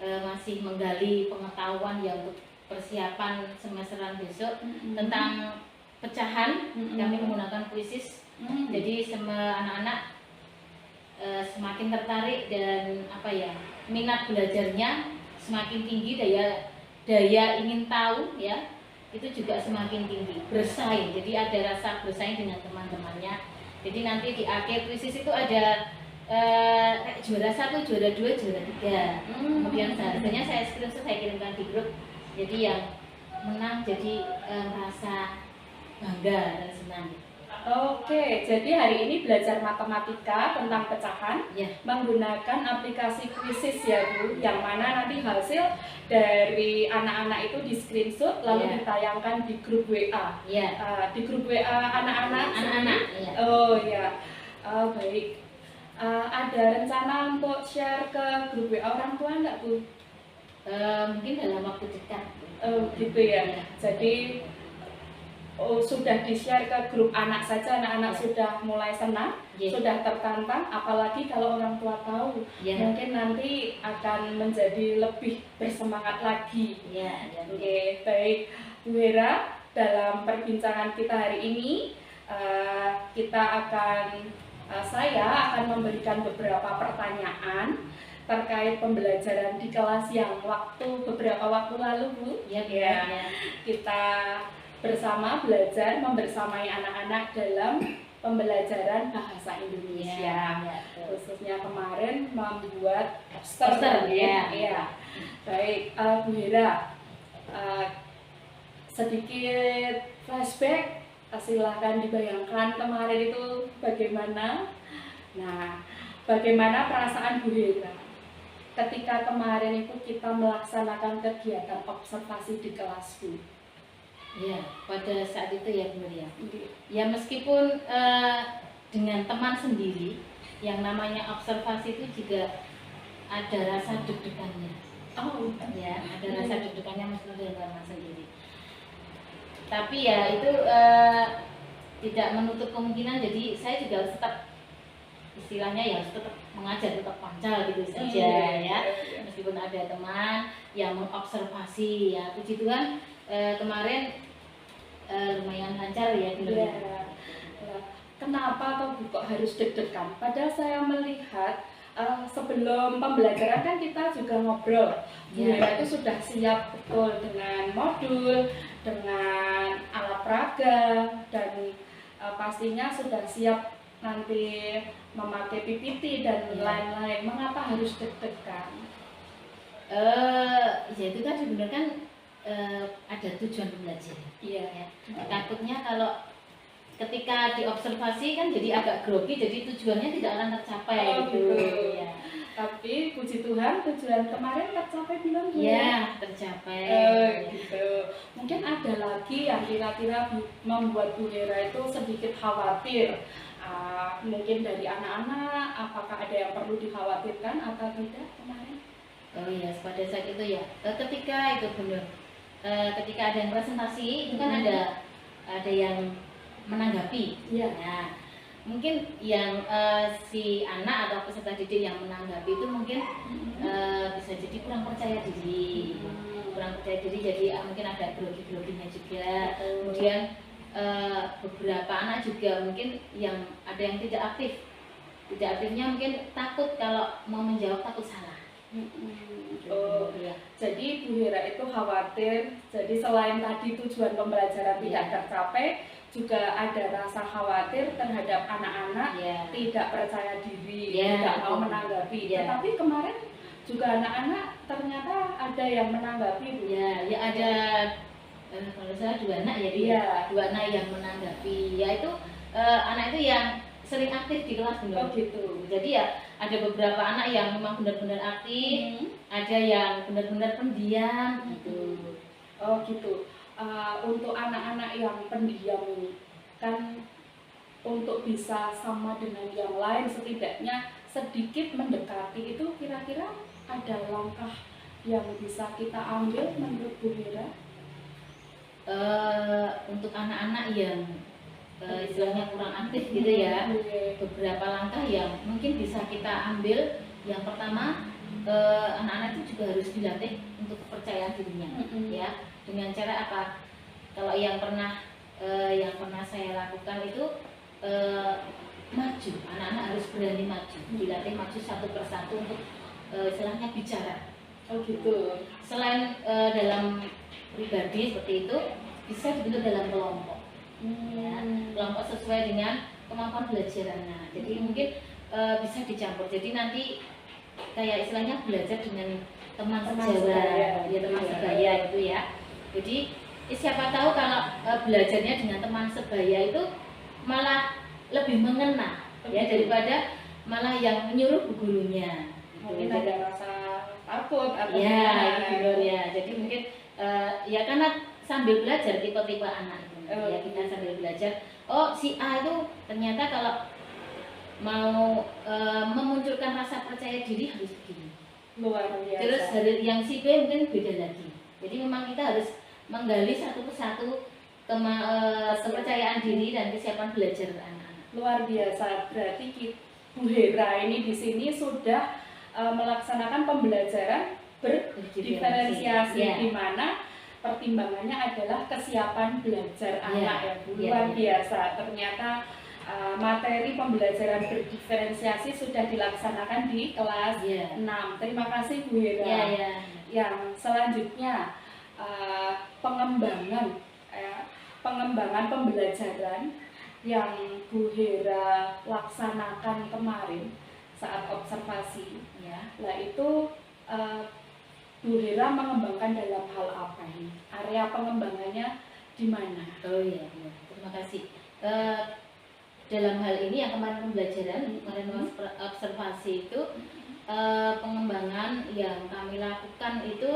masih menggali pengetahuan yang untuk persiapan semesteran besok tentang pecahan. Kami menggunakan kuisis, jadi semua anak-anak semakin tertarik dan minat belajarnya semakin tinggi, daya ingin tahu ya itu juga semakin tinggi, bersaing, jadi ada rasa bersaing dengan teman-temannya. Jadi nanti di akhir kuisis itu ada kayak juara 1, juara 2, juara 3. Kemudian hasilnya saya screenshot, saya kirimkan di grup. Jadi yang menang jadi merasa bangga dan senang. Oke, jadi hari ini belajar matematika tentang pecahan menggunakan aplikasi kuisis ya Bu, yang mana nanti hasil dari anak-anak itu di screenshot lalu ditayangkan di grup WA. Di grup WA anak-anak. Oh ya, baik. Ada rencana untuk share ke grup WA orang tua nggak Bu? Mungkin dalam waktu dekat. Gitu ya. Jadi sudah di-share ke grup anak saja, anak-anak sudah mulai senang, sudah tertantang, apalagi kalau orang tua tahu, mungkin nanti akan menjadi lebih bersemangat lagi. Oke, baik Bu Hera, dalam perbincangan kita hari ini, saya akan memberikan beberapa pertanyaan terkait pembelajaran di kelas yang beberapa waktu lalu Bu. Kita bersama belajar membersamai anak-anak dalam pembelajaran bahasa Indonesia. Khususnya kemarin membuat poster. Baik, Bu Hera, sedikit flashback, silahkan dibayangkan kemarin itu bagaimana. Nah, bagaimana perasaan Bu Hera ketika kemarin itu kita melaksanakan kegiatan observasi di kelas Bu? Ya, pada saat itu ya benar ya. Ya meskipun dengan teman sendiri, yang namanya observasi itu juga ada rasa deg-degannya. Ya, ada rasa deg-degannya meskipun dengan teman sendiri. Tapi ya itu tidak menutup kemungkinan. Jadi saya juga harus tetap, istilahnya ya harus tetap mengajar, tetap pancal gitu saja ya. Meskipun ada teman yang mengobservasi, ya puji Tuhan kemarin lumayan lancar ya. Kenapa kok harus deg-degan? Padahal saya melihat sebelum pembelajaran kan kita juga ngobrol. Bu Hera itu sudah siap betul dengan modul, dengan alat peraga, dan pastinya sudah siap nanti memakai PPT dan lain-lain. Mengapa harus deg-degan? Ya itu kan sebenarnya kan ada tujuan pembelajaran. Takutnya kalau ketika diobservasi kan jadi agak grogi, jadi tujuannya tidak akan tercapai gitu. Tapi puji Tuhan tujuan kemarin tercapai belum? Tercapai. Gitu. Mungkin ada lagi yang kira-kira membuat Bu Hera itu sedikit khawatir. Mungkin dari anak-anak, apakah ada yang perlu dikhawatirkan atau tidak kemarin? Pada saat itu ya, ketika itu benar. Ketika ada yang presentasi itu kan ada yang menanggapi. Nah, mungkin yang si anak atau peserta didik yang menanggapi itu mungkin bisa jadi kurang percaya diri, jadi mungkin ada grogi-groginya juga. Kemudian beberapa anak juga mungkin yang ada yang tidak aktifnya mungkin takut kalau mau menjawab, takut salah. Jadi Bu Hera itu khawatir. Jadi selain tadi tujuan pembelajaran tidak tercapai, juga ada rasa khawatir terhadap anak-anak tidak percaya diri, tidak mau menanggapi. Tetapi kemarin juga anak-anak ternyata ada yang menanggapi Bu. Ya ada kalau saya 2 anak ya, Iya. 2 anak yang menanggapi, yaitu anak itu yang sering aktif di kelas Oh gitu. Jadi ya ada beberapa anak yang memang benar-benar aktif, ada yang benar-benar pendiam gitu. Oh gitu. Untuk anak-anak yang pendiam ini kan untuk bisa sama dengan yang lain setidaknya sedikit mendekati itu kira-kira ada langkah yang bisa kita ambil menurut Bu Hera? Untuk anak-anak yang istilahnya kurang aktif gitu ya, beberapa langkah yang mungkin bisa kita ambil. Yang pertama, anak-anak itu juga harus dilatih untuk kepercayaan dirinya, ya. Dengan cara apa? Kalau yang pernah saya lakukan itu maju, anak-anak harus berani maju, dilatih maju satu persatu untuk istilahnya bicara. Oh gitu. Selain dalam pribadi seperti itu, bisa dibentuk dalam kelompok. Ya, kelompok sesuai dengan kemampuan belajarannya. Jadi mungkin bisa dicampur. Jadi nanti kayak istilahnya belajar dengan teman sebaya, ya teman sebaya itu ya. Jadi siapa tahu kalau belajarnya dengan teman sebaya itu malah lebih mengena ya daripada malah yang menyuruh gurunya. Mungkin ada rasa takut atau ya gitu ya. Jadi mungkin ya karena sambil belajar tipe-tipe anak itu ya, kita sambil belajar. Oh si A itu ternyata kalau mau memunculkan rasa percaya diri harus begini. luar biasa. Terus dari yang si B mungkin beda lagi. Jadi memang kita harus menggali satu persatu kepercayaan diri dan kesiapan belajar anak-anak. Luar biasa. Berarti Bu Hera ini di sini sudah melaksanakan pembelajaran berdiferensiasi, ya. di mana pertimbangannya adalah kesiapan belajar anak ya Bu. Ya, Luar biasa. Ternyata materi pembelajaran berdiferensiasi sudah dilaksanakan di kelas 6. Terima kasih Bu Hera. Yang selanjutnya pengembangan pembelajaran yang Bu Hera laksanakan kemarin saat observasi ya. Nah itu Bu Hera mengembangkan dalam hal apa ini? Area pengembangannya di mana? Oh iya, terima kasih. Dalam hal ini yang kemarin pembelajaran, kemarin observasi itu pengembangan yang kami lakukan itu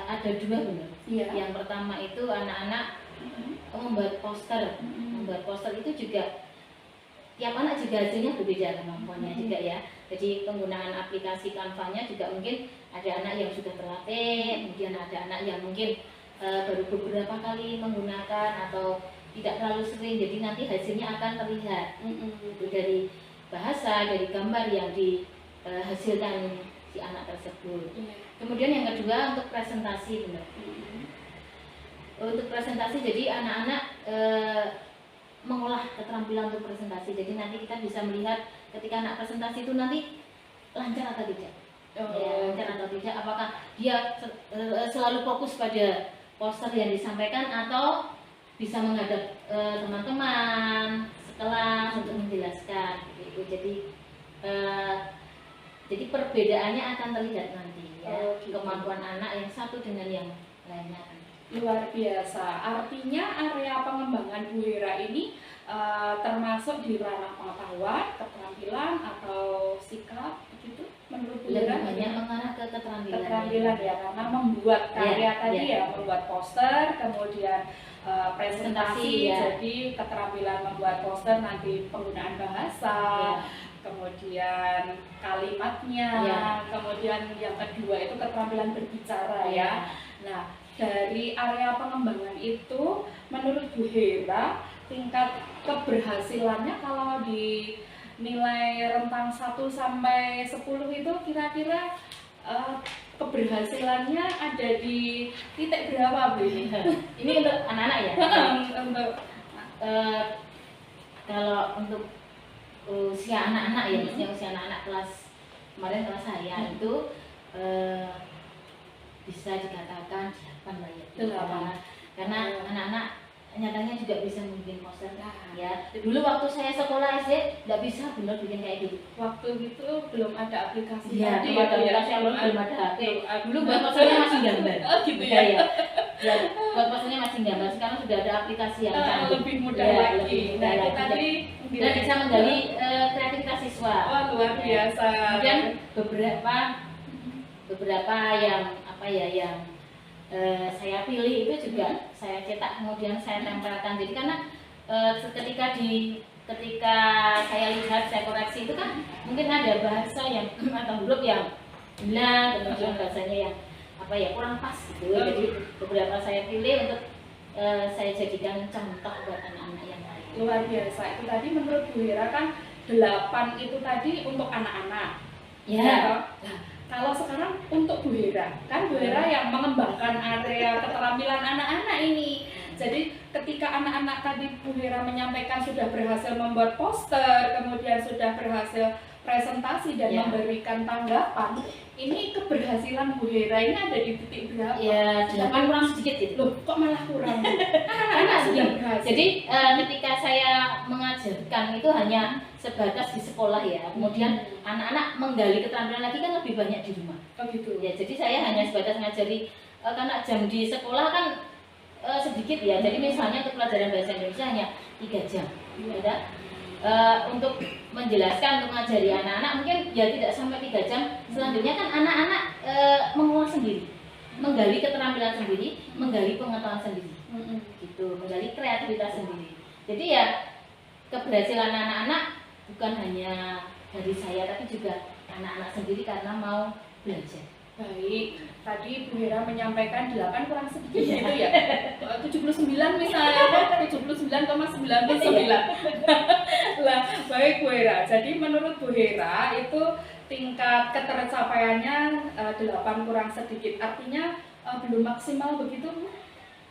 ada 2 benar. Iya. Yang pertama itu anak-anak membuat poster. Membuat poster itu juga tiap anak juga hasilnya berbeda kemampuannya juga ya. Jadi penggunaan aplikasi Canva-nya juga mungkin ada anak yang sudah terlatih, kemudian ada anak yang mungkin baru beberapa kali menggunakan atau tidak terlalu sering. Jadi nanti hasilnya akan terlihat itu dari bahasa, dari gambar yang dihasilkan si anak tersebut. Kemudian yang kedua untuk presentasi benar. Untuk presentasi jadi anak-anak mengolah keterampilan untuk presentasi. Jadi nanti kita bisa melihat ketika anak presentasi itu nanti lancar atau tidak. Ya, lancar atau tidak, apakah dia selalu fokus pada poster yang disampaikan atau bisa menghadap teman-teman sekelas untuk menjelaskan gitu. Jadi perbedaannya akan terlihat nanti ya, kemampuan anak yang satu dengan yang lainnya. Luar biasa. Artinya area pengembangan Bu Hera ini termasuk di ranah pengetahuan, keterampilan atau sikap begitu menurut Bu Hera? Lebih banyak mengarah ke keterampilan ya, karena membuat karya tadi ya, membuat poster, kemudian presentasi, jadi keterampilan membuat poster, nanti penggunaan bahasa, kemudian kalimatnya, kemudian yang kedua itu keterampilan berbicara ya. Nah, dari area pengembangan itu menurut Bu Hera tingkat keberhasilannya kalau di nilai rentang 1 sampai 10 itu kira-kira keberhasilannya ada di titik berapa Bu? Ini untuk anak-anak ya? Untuk kalau untuk usia anak-anak ya, usia anak-anak kelas kemarin kelas saya itu bisa dikatakan 8 lah ya. Karena anak-anak nyatanya juga bisa bikin poster ya. Dulu waktu saya sekolah SD nggak bisa benar bikin kayak gitu. Waktu itu belum ada aplikasi. Iya, belum ada aplikasi, belum ada HP. Dulu buat posternya masih gambar. Oh gitu ya. buat pesannya masih gambar. Sekarang sudah ada aplikasi yang canggih. Lebih mudah Ya, lagi. lebih mudah Nah, itu lagi. tadi Dan bisa menggali kreativitas siswa. Wah, luar biasa. Kemudian beberapa yang apa ya yang saya pilih itu juga saya cetak kemudian saya tempelkan. Jadi karena ketika saya lihat saya koreksi itu kan mungkin ada bahasa yang atau huruf yang hilang, kemudian bahasanya yang apa ya kurang pas gitu. Jadi beberapa saya pilih untuk saya jadikan contoh buat anak-anak yang lain. Luar biasa. Itu tadi menurut Bu Hera kan 8 itu tadi untuk anak-anak. Ya. Nah, kalau sekarang untuk Bu Hera, kan Bu Hera yang mengembangkan area keterampilan anak-anak ini. Jadi ketika anak-anak tadi Bu Hera menyampaikan sudah berhasil membuat poster, kemudian sudah berhasil presentasi dan Ya. memberikan tanggapan, ini keberhasilan Bu Hera ini ada di titik berapa? Ya, 8 kurang sedikit gitu. Loh, kok malah kurang? Bu? Karena sudah berhasil. jadi ketika saya mengajarkan itu hanya sebatas di sekolah ya. Kemudian anak-anak menggali keterampilan lagi kan lebih banyak di rumah. Oh gitu. Ya, jadi saya hanya sebatas ngajari karena jam di sekolah kan sedikit ya. Jadi misalnya untuk pelajaran bahasa Indonesia hanya 3 jam. Ya. Untuk menjelaskan, untuk mengajari anak-anak mungkin ya tidak sampai 3 jam. Selanjutnya kan anak-anak mengolah sendiri, menggali keterampilan sendiri, menggali pengetahuan sendiri, gitu, menggali kreativitas sendiri. Jadi ya keberhasilan anak-anak bukan hanya dari saya tapi juga anak-anak sendiri karena mau belajar. Baik, tadi Bu Hera menyampaikan 8 kurang sedikit gitu ya. 79 misalnya, 79,99. Lah, baik Bu Hera. Jadi menurut Bu Hera itu tingkat ketercapaiannya 8 kurang sedikit. Artinya belum maksimal begitu Bu?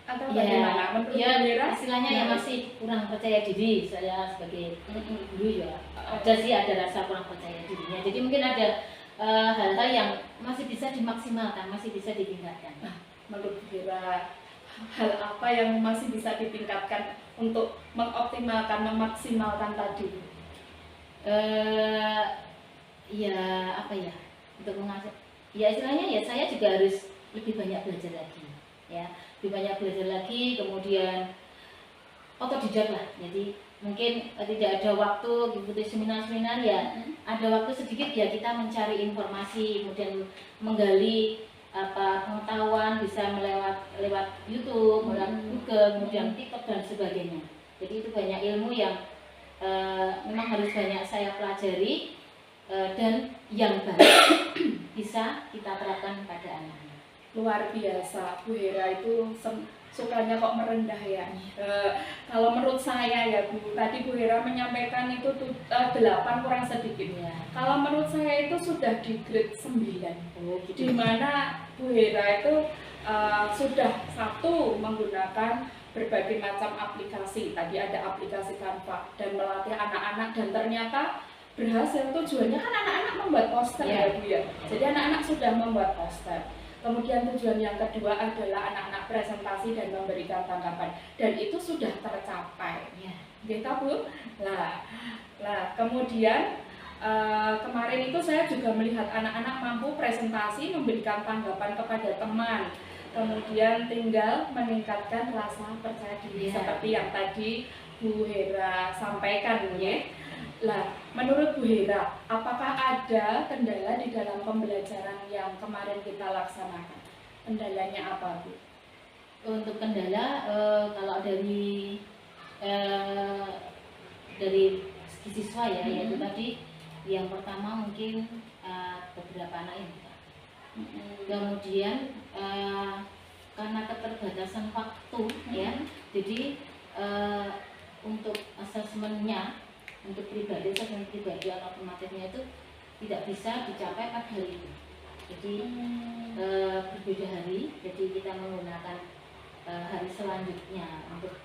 Atau bagaimana? Menurut Ya, Bu Hera istilahnya ya masih kurang percaya diri. Saya sebagai guru ya ada sih ada rasa kurang percaya dirinya. Jadi mungkin ada hal-hal yang masih bisa dimaksimalkan, masih bisa ditingkatkan. Nah, menurut Bu Hera hal apa yang masih bisa ditingkatkan untuk mengoptimalkan, memaksimalkan tadi? Ya apa ya untuk mengajar? Ya istilahnya ya saya juga harus lebih banyak belajar lagi, ya lebih banyak belajar lagi. Kemudian otodidak lah. Jadi mungkin tidak ada waktu ikuti seminar-seminar ya ada waktu sedikit ya kita mencari informasi kemudian menggali pengetahuan bisa lewat YouTube, lewat Google, kemudian TikTok dan sebagainya. Jadi itu banyak ilmu yang memang harus banyak saya pelajari dan yang baik bisa kita terapkan pada anak-anak. Luar biasa, Bu Hera itu sukanya kok merendah ya. Kalau menurut saya ya Bu, tadi Bu Hera menyampaikan itu 8 kurang sedikit. Ya. Kalau menurut saya itu sudah di grade 9. Oh, gitu. Di mana Bu Hera itu sudah satu menggunakan berbagai macam aplikasi. Tadi ada aplikasi Canva dan melatih anak-anak dan ternyata berhasil. Tujuannya kan anak-anak membuat poster ya Bu ya. Jadi anak-anak sudah membuat poster. Kemudian tujuan yang kedua adalah anak-anak presentasi dan memberikan tanggapan dan itu sudah tercapai. Ya. Gitu Bu. Lah kemudian kemarin itu saya juga melihat anak-anak mampu presentasi, memberikan tanggapan kepada teman. Kemudian tinggal meningkatkan rasa percaya diri seperti yang tadi Bu Hera sampaikan ya. Lah, menurut Bu Hera, apakah ada kendala di dalam pembelajaran yang kemarin kita laksanakan? Kendalanya apa, Bu? Untuk kendala kalau dari segi siswa ya yaitu tadi yang pertama mungkin beberapa anak yang buta. Kemudian karena keterbatasan waktu ya jadi untuk asesmennya untuk pribadi atau formatifnya itu tidak bisa dicapai pada hari itu. Jadi berbeda hari, jadi kita menggunakan hari selanjutnya untuk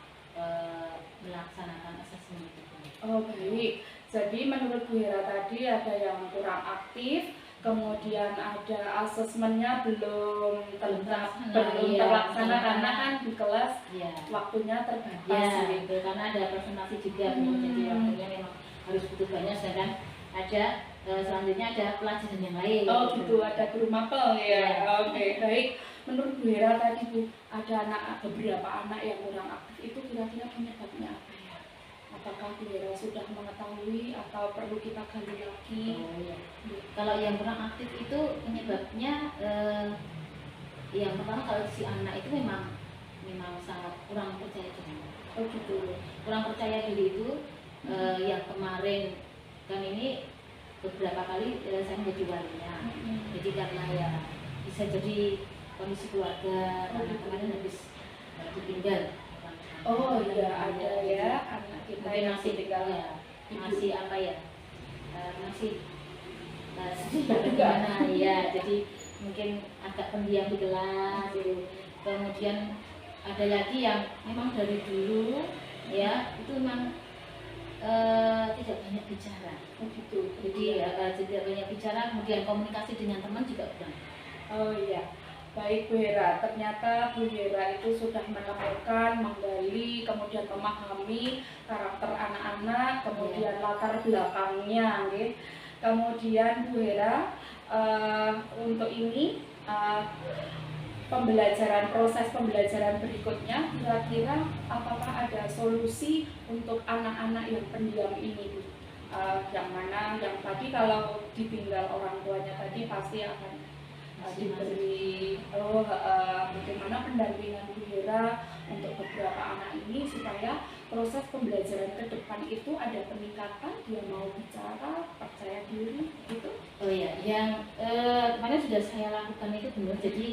melaksanakan asesmen itu. Oh baik, jadi menurut Bu Hera tadi ada yang kurang aktif, kemudian ada asesmennya belum terlaksana karena kan di kelas waktunya terbatas. Ya, gitu. Karena ada presentasi juga, jadi waktunya memang harus butuh banyak, sedangkan ada selanjutnya ada pelajaran yang lain. Oh gitu, ada guru mapel ya. Ya. Oke, baik. Menurut Bu Hera tadi Bu, ada beberapa anak yang kurang aktif, itu kira-kira penyebabnya apa ya? Apakah Bu Hera sudah mengetahui atau perlu kita gali lagi? Oh, iya. Kalau yang kurang aktif itu penyebabnya yang pertama kalau si anak itu memang sangat kurang percaya diri. Oh gitu. Kurang percaya diri itu yang kemarin kan ini beberapa kali saya menjadi walinya. Jadi karena ya bisa jadi kondisi keluarga karena kemarin habis ditinggal. Oh iya, ada ya anak kita Mungkin yang masih tinggal. ya, masih apa ya, masih Juga. gimana ya, jadi mungkin agak pendiam di kelas gitu. Kemudian ada lagi yang memang dari dulu ya itu memang tidak banyak bicara. Oh gitu. Jadi tidak banyak bicara, kemudian komunikasi dengan teman juga kurang. Oh iya. Baik Bu Hera, ternyata Bu Hera itu sudah menemukan, menggali, kemudian memahami karakter anak-anak, kemudian latar belakangnya, okay? Kemudian Bu Hera untuk ini proses pembelajaran berikutnya, kira-kira apakah ada solusi untuk anak-anak yang pendiam ini Bu? Yang mana yang tadi kalau ditinggal orang tuanya tadi pasti akan diberi bagaimana pendampingan Bu Hera untuk beberapa anak ini supaya proses pembelajaran ke depan itu ada peningkatan, dia mau bicara, percaya diri gitu. Oh iya, yang kemarin sudah saya lakukan itu benar. Jadi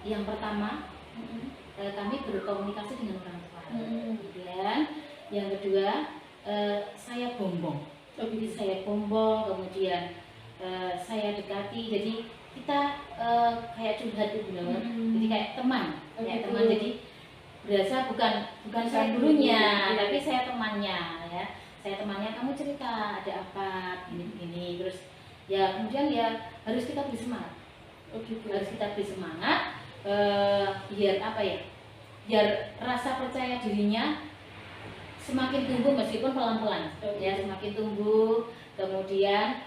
yang pertama kami berkomunikasi dengan orang tua. Kemudian yang kedua saya bombong. Jadi saya bombong, kemudian saya dekati, jadi kita kayak curhat itu benar, jadi kayak teman, jadi berasa bukan saya gurunya, tapi saya temannya ya, saya temannya, kamu cerita ada apa gini, terus ya kemudian ya harus kita beri semangat, harus kita beri semangat biar apa ya, biar rasa percaya dirinya semakin tumbuh meskipun pelan-pelan, ya semakin tumbuh, kemudian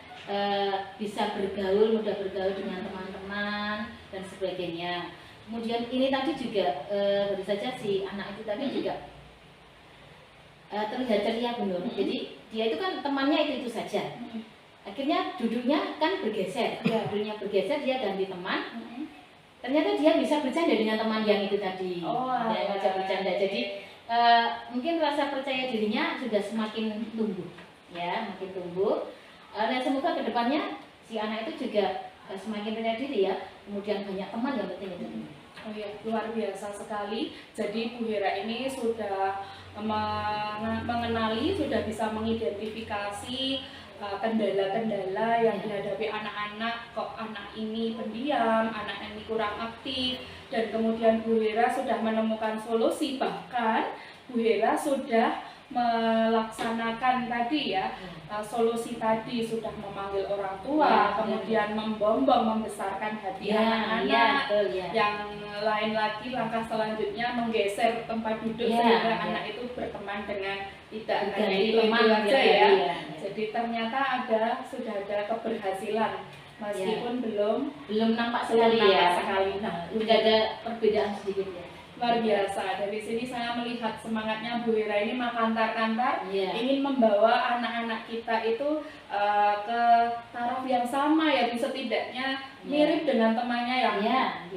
bisa mudah bergaul dengan teman-teman dan sebagainya. Kemudian ini tadi juga baru saja si anak itu tadi juga terlihat ceria benar. Jadi dia itu kan temannya itu saja. Akhirnya duduknya kan bergeser, duduknya bergeser, dia ganti teman. Ternyata dia bisa bercanda dengan teman yang itu tadi. Dia bisa bercanda. Jadi mungkin rasa percaya dirinya sudah semakin tumbuh, ya makin tumbuh. Dan semoga kedepannya si anak itu juga semakin percaya diri ya, kemudian banyak teman yang penting itu. Oh ya, luar biasa sekali. Jadi Bu Hera ini sudah mengenali, sudah bisa mengidentifikasi kendala-kendala yang dihadapi anak-anak, kok anak ini pendiam, anak ini kurang aktif, dan kemudian Bu Hera sudah menemukan solusi, bahkan Bu Hera sudah melaksanakan tadi ya solusi tadi, sudah memanggil orang tua, kemudian membombong, membesarkan hati anak-anak. Yang lain lagi langkah selanjutnya menggeser tempat duduk sehingga anak itu berteman dengan tidak hanya itu aja ya. Jadi ternyata sudah ada keberhasilan meskipun belum nampak sekali ya. Nah, sudah ada perbedaan sedikit ya. Luar biasa. Dari sini saya melihat semangatnya Bu Hera ini makantar-kantar, ingin membawa anak-anak kita itu ke taraf yang sama ya, setidaknya mirip dengan temannya yang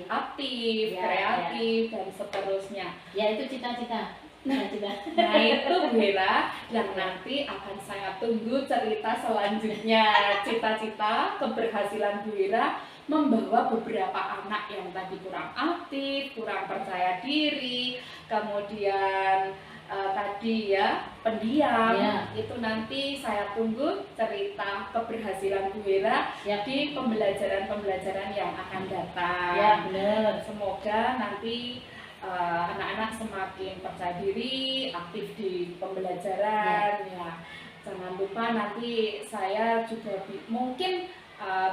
aktif, kreatif, dan seterusnya. Ya itu cita-cita. Nah itu Bu Hera yang nanti akan saya tunggu cerita selanjutnya, cita-cita keberhasilan Bu Hera membawa beberapa anak yang tadi kurang aktif, kurang percaya diri, kemudian tadi ya pendiam, itu nanti saya tunggu cerita keberhasilan Bu Hera di pembelajaran-pembelajaran yang akan datang. Ya benar. Semoga nanti anak-anak semakin percaya diri, aktif di pembelajaran. Ya. Jangan lupa nanti saya juga mungkin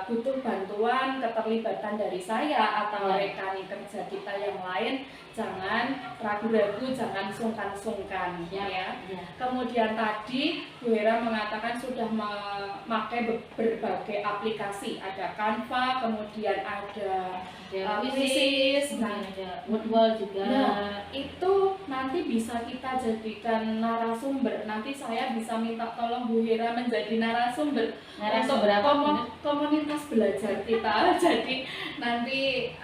butuh bantuan keterlibatan dari saya atau Ya. rekan kerja kita yang lain, jangan ragu-ragu, jangan sungkan-sungkan Ya. ya. Ya. Kemudian tadi Bu Hera mengatakan sudah memakai berbagai aplikasi, ada Canva, kemudian ada Ada Quizzes, kemudian ada Woodwall juga. Nah, itu nanti bisa kita jadikan narasumber. Nanti saya bisa minta tolong Bu Hera menjadi narasumber untuk berapa? komunitas belajar kita. Jadi nanti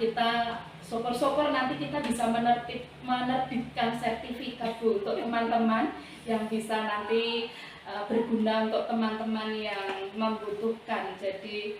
kita syukur-syukur nanti kita bisa menerbitkan sertifikat Bu untuk teman-teman yang bisa nanti berguna untuk teman-teman yang membutuhkan. Jadi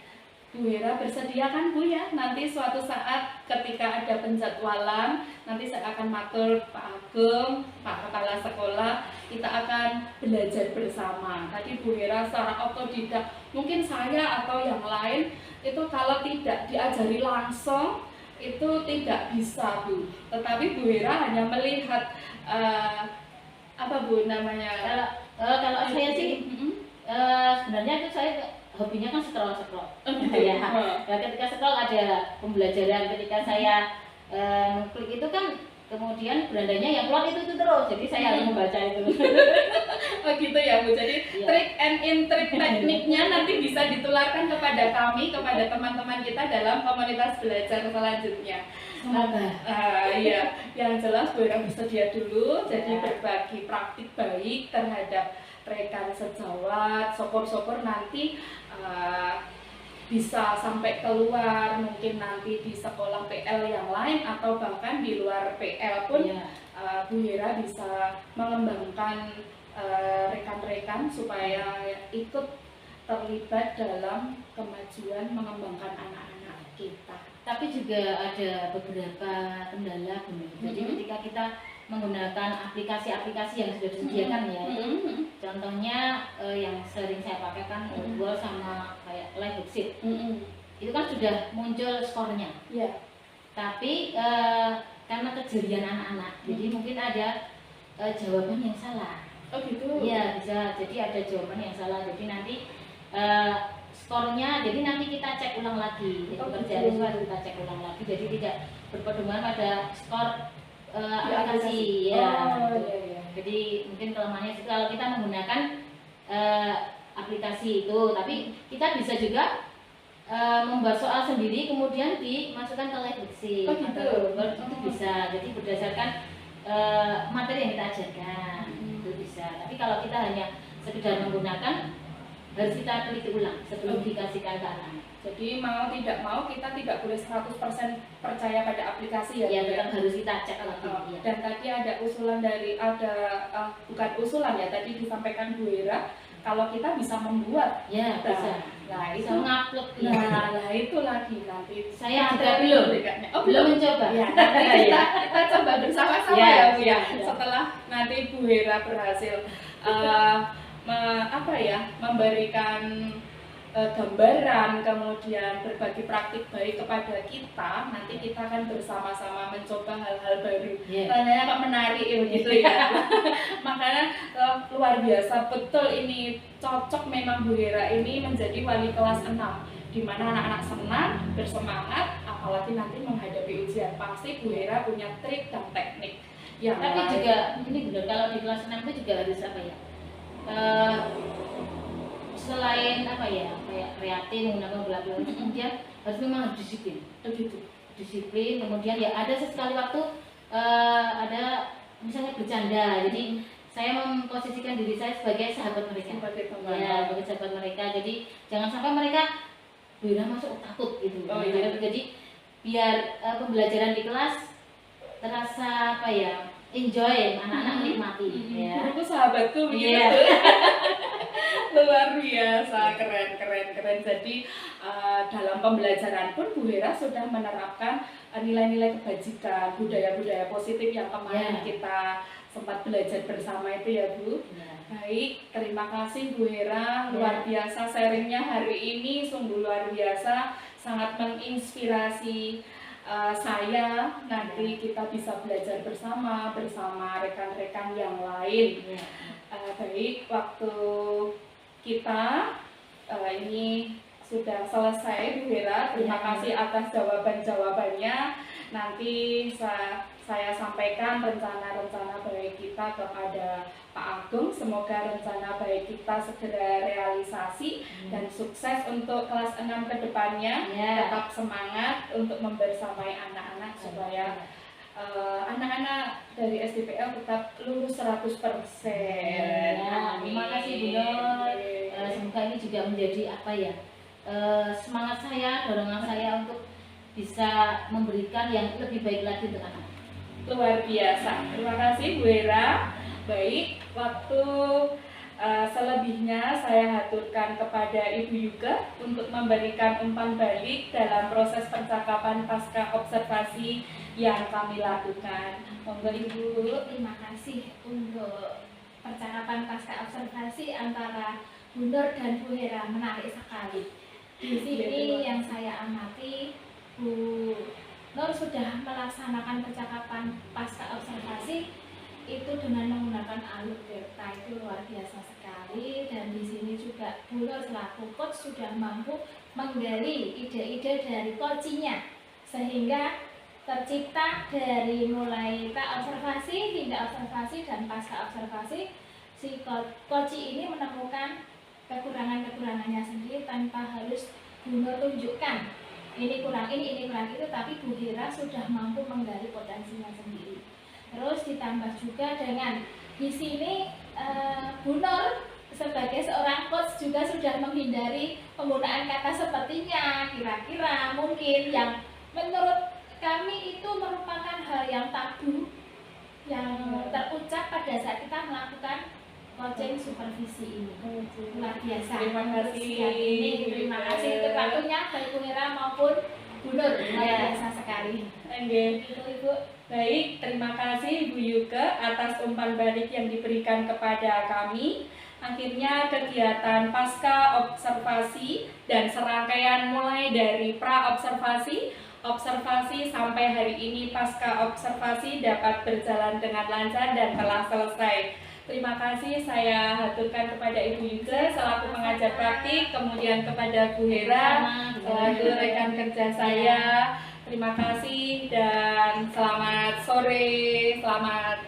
Bu Hera bersedia kan Bu ya? Nanti suatu saat ketika ada penjadwalan, nanti saya akan matur Pak Ageng, Pak Kepala Sekolah, kita akan belajar bersama. Tadi Bu Hera secara otodidak, mungkin saya atau yang lain itu kalau tidak diajari langsung itu tidak bisa Bu. Tetapi Bu Hera hanya melihat apa Bu namanya? Kalau saya sih sebenarnya itu saya hobinya kan scroll ya. Nah, ketika scroll ada pembelajaran, ketika saya klik itu kan kemudian berandanya yang keluar itu terus, jadi saya harus membaca itu. Oh gitu ya Bu, jadi Iya. trik and trick tekniknya nanti bisa ditularkan kepada kami, kepada teman-teman kita dalam komunitas belajar selanjutnya. Semoga. Iya, yang jelas Bu Hera bersedia dulu, jadi Ya. berbagi praktik baik terhadap rekan sejawat, syukur-syukur nanti bisa sampai keluar, mungkin nanti di sekolah PL yang lain atau bahkan di luar PL pun Iya. Bu Hera bisa mengembangkan rekan-rekan supaya ikut terlibat dalam kemajuan mengembangkan anak-anak kita. Tapi juga ada beberapa kendala, Bu. Jadi ketika kita menggunakan aplikasi-aplikasi yang sudah disediakan ya, itu contohnya yang sering saya pakai kan Woodwall sama kayak Liveboxit. Itu kan sudah muncul skornya. Ya. Tapi karena kejelian anak-anak, jadi mungkin ada jawaban yang salah. Oh gitu. Iya, bisa. Jadi ada jawaban yang salah. Jadi nanti skornya, jadi nanti kita cek ulang lagi. Jadi pekerjaan itu harus kita cek ulang lagi. Jadi tidak berpedoman pada skor aplikasi. Ya. Oh iya iya. Jadi mungkin kelemahannya itu kalau kita menggunakan aplikasi itu, tapi kita bisa juga membuat soal sendiri kemudian dimasukkan ke Liveboxit. Oh, gitu. Itu bisa. Jadi berdasarkan materi yang kita ajarkan itu bisa. Tapi kalau kita hanya sekedar menggunakan, harus kita teliti ulang sebelum dikasihkan ke anak. Jadi mau tidak mau kita tidak boleh 100% percaya pada aplikasi ya. Ya, Bu, tetap harus kita cek lagi. Ya. Dan tadi ada usulan dari bukan usulan ya, tadi disampaikan Bu Hera kalau kita bisa membuat. Ya, bisa. Nah, Bisa itu ngupload. Ya. nah itu lagi nanti Saya juga materi belum. berikutnya. Oh, Belum mencoba. Ya, nanti kita coba bersama-sama Ya, ya Bu ya. ya. Setelah nanti Bu Hera berhasil memberikan gambaran, kemudian berbagi praktik baik kepada kita, nanti kita akan bersama-sama mencoba hal-hal baru. Ya. Tanyanya kok menarik ya begitu ya. Makanya luar biasa betul ini, cocok memang Bu Hera ini menjadi wali kelas 6, di mana anak-anak senang, bersemangat, apalagi nanti menghadapi ujian. Pasti Bu Hera punya trik dan teknik yang Tapi lain. juga ini benar, kalau di kelas 6 itu juga harus apa ya? Selain apa ya, kayak kreatif menggunakan beberapa kemudian harus memang disiplin. Begitu. Disiplin, kemudian ya ada sesekali waktu ada misalnya bercanda. Jadi saya memposisikan diri saya sebagai sahabat mereka. Sebagai teman. Ya, sebagai sahabat mereka. Jadi jangan sampai mereka bila masuk takut gitu. Oh, iya. Jadi biar pembelajaran di kelas terasa apa ya, enjoy, anak-anak menikmati. Ya. Guruku sahabatku begitu. Iya. Luar biasa, keren. Jadi dalam pembelajaran pun Bu Hera sudah menerapkan nilai-nilai kebajikan, budaya-budaya positif yang kemarin Ya. kita sempat belajar bersama itu ya Bu. Ya. Baik, terima kasih Bu Hera, Ya. luar biasa sharingnya hari ini, sungguh luar biasa, sangat menginspirasi saya. Nanti kita bisa belajar bersama rekan-rekan yang lain. Ya. Baik, waktu kita ini sudah selesai Bu Hera. Terima kasih atas jawaban-jawabannya. Nanti saya sampaikan rencana-rencana baik kita kepada Pak Agung. Semoga rencana baik kita segera realisasi dan sukses untuk kelas 6 ke depannya. Tetap semangat untuk membersamai anak-anak supaya anak-anak dari SDPL tetap lulus 100%. Terima kasih Bu Nur. Semoga ini juga menjadi semangat saya, dorongan saya untuk bisa memberikan yang lebih baik lagi untuk anak. Luar biasa. Terima kasih Bu Hera. Baik, waktu selebihnya saya haturkan kepada Ibu Yuke untuk memberikan umpan balik dalam proses percakapan pasca observasi yang kami lakukan. Monggo Ibu. Terima kasih untuk percakapan pasca observasi antara Bu Nur dan Bu Hera, menarik sekali. Di sini yang saya amati, Bu Nur sudah melaksanakan percakapan pasca observasi itu dengan menggunakan alur delta, itu luar biasa sekali. Dan di sini juga Bu Nur selaku coach sudah mampu menggali ide-ide dari coachingnya sehingga tercipta dari mulai pra-observasi hingga observasi dan pasca observasi. Si coach ini menemukan kekurangan-kekurangannya sendiri tanpa harus Bu Nur tunjukkan ini kurang ini kurang itu, tapi Bu Hera sudah mampu menggali potensinya sendiri. Terus ditambah juga dengan di sini Bu Nur sebagai seorang coach juga sudah menghindari penggunaan kata sepertinya, kira-kira, mungkin, yang menurut kami itu merupakan hal yang tabu yang terucap pada saat kita melakukan coaching supervisi ini. Luar biasa. Terima kasih. Terima kasih untuk waktunya baik Bu Hera maupun Bu Nur. Luar biasa sekali. Itu Ibu. Baik, terima kasih Ibu Yuke atas umpan balik yang diberikan kepada kami. Akhirnya kegiatan pasca observasi dan serangkaian mulai dari pra observasi, observasi sampai hari ini pasca observasi dapat berjalan dengan lancar dan telah selesai. Terima kasih saya haturkan kepada Ibu Yuke selaku pengajar praktik, kemudian kepada Bu Hera selaku rekan kerja saya. Terima kasih dan selamat sore, selamat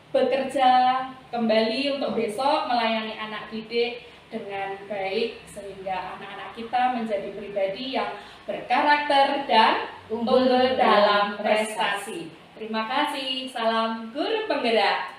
bekerja kembali untuk besok melayani anak didik dengan baik sehingga anak-anak kita menjadi pribadi yang berkarakter dan unggul dalam prestasi. Terima kasih, salam guru penggerak.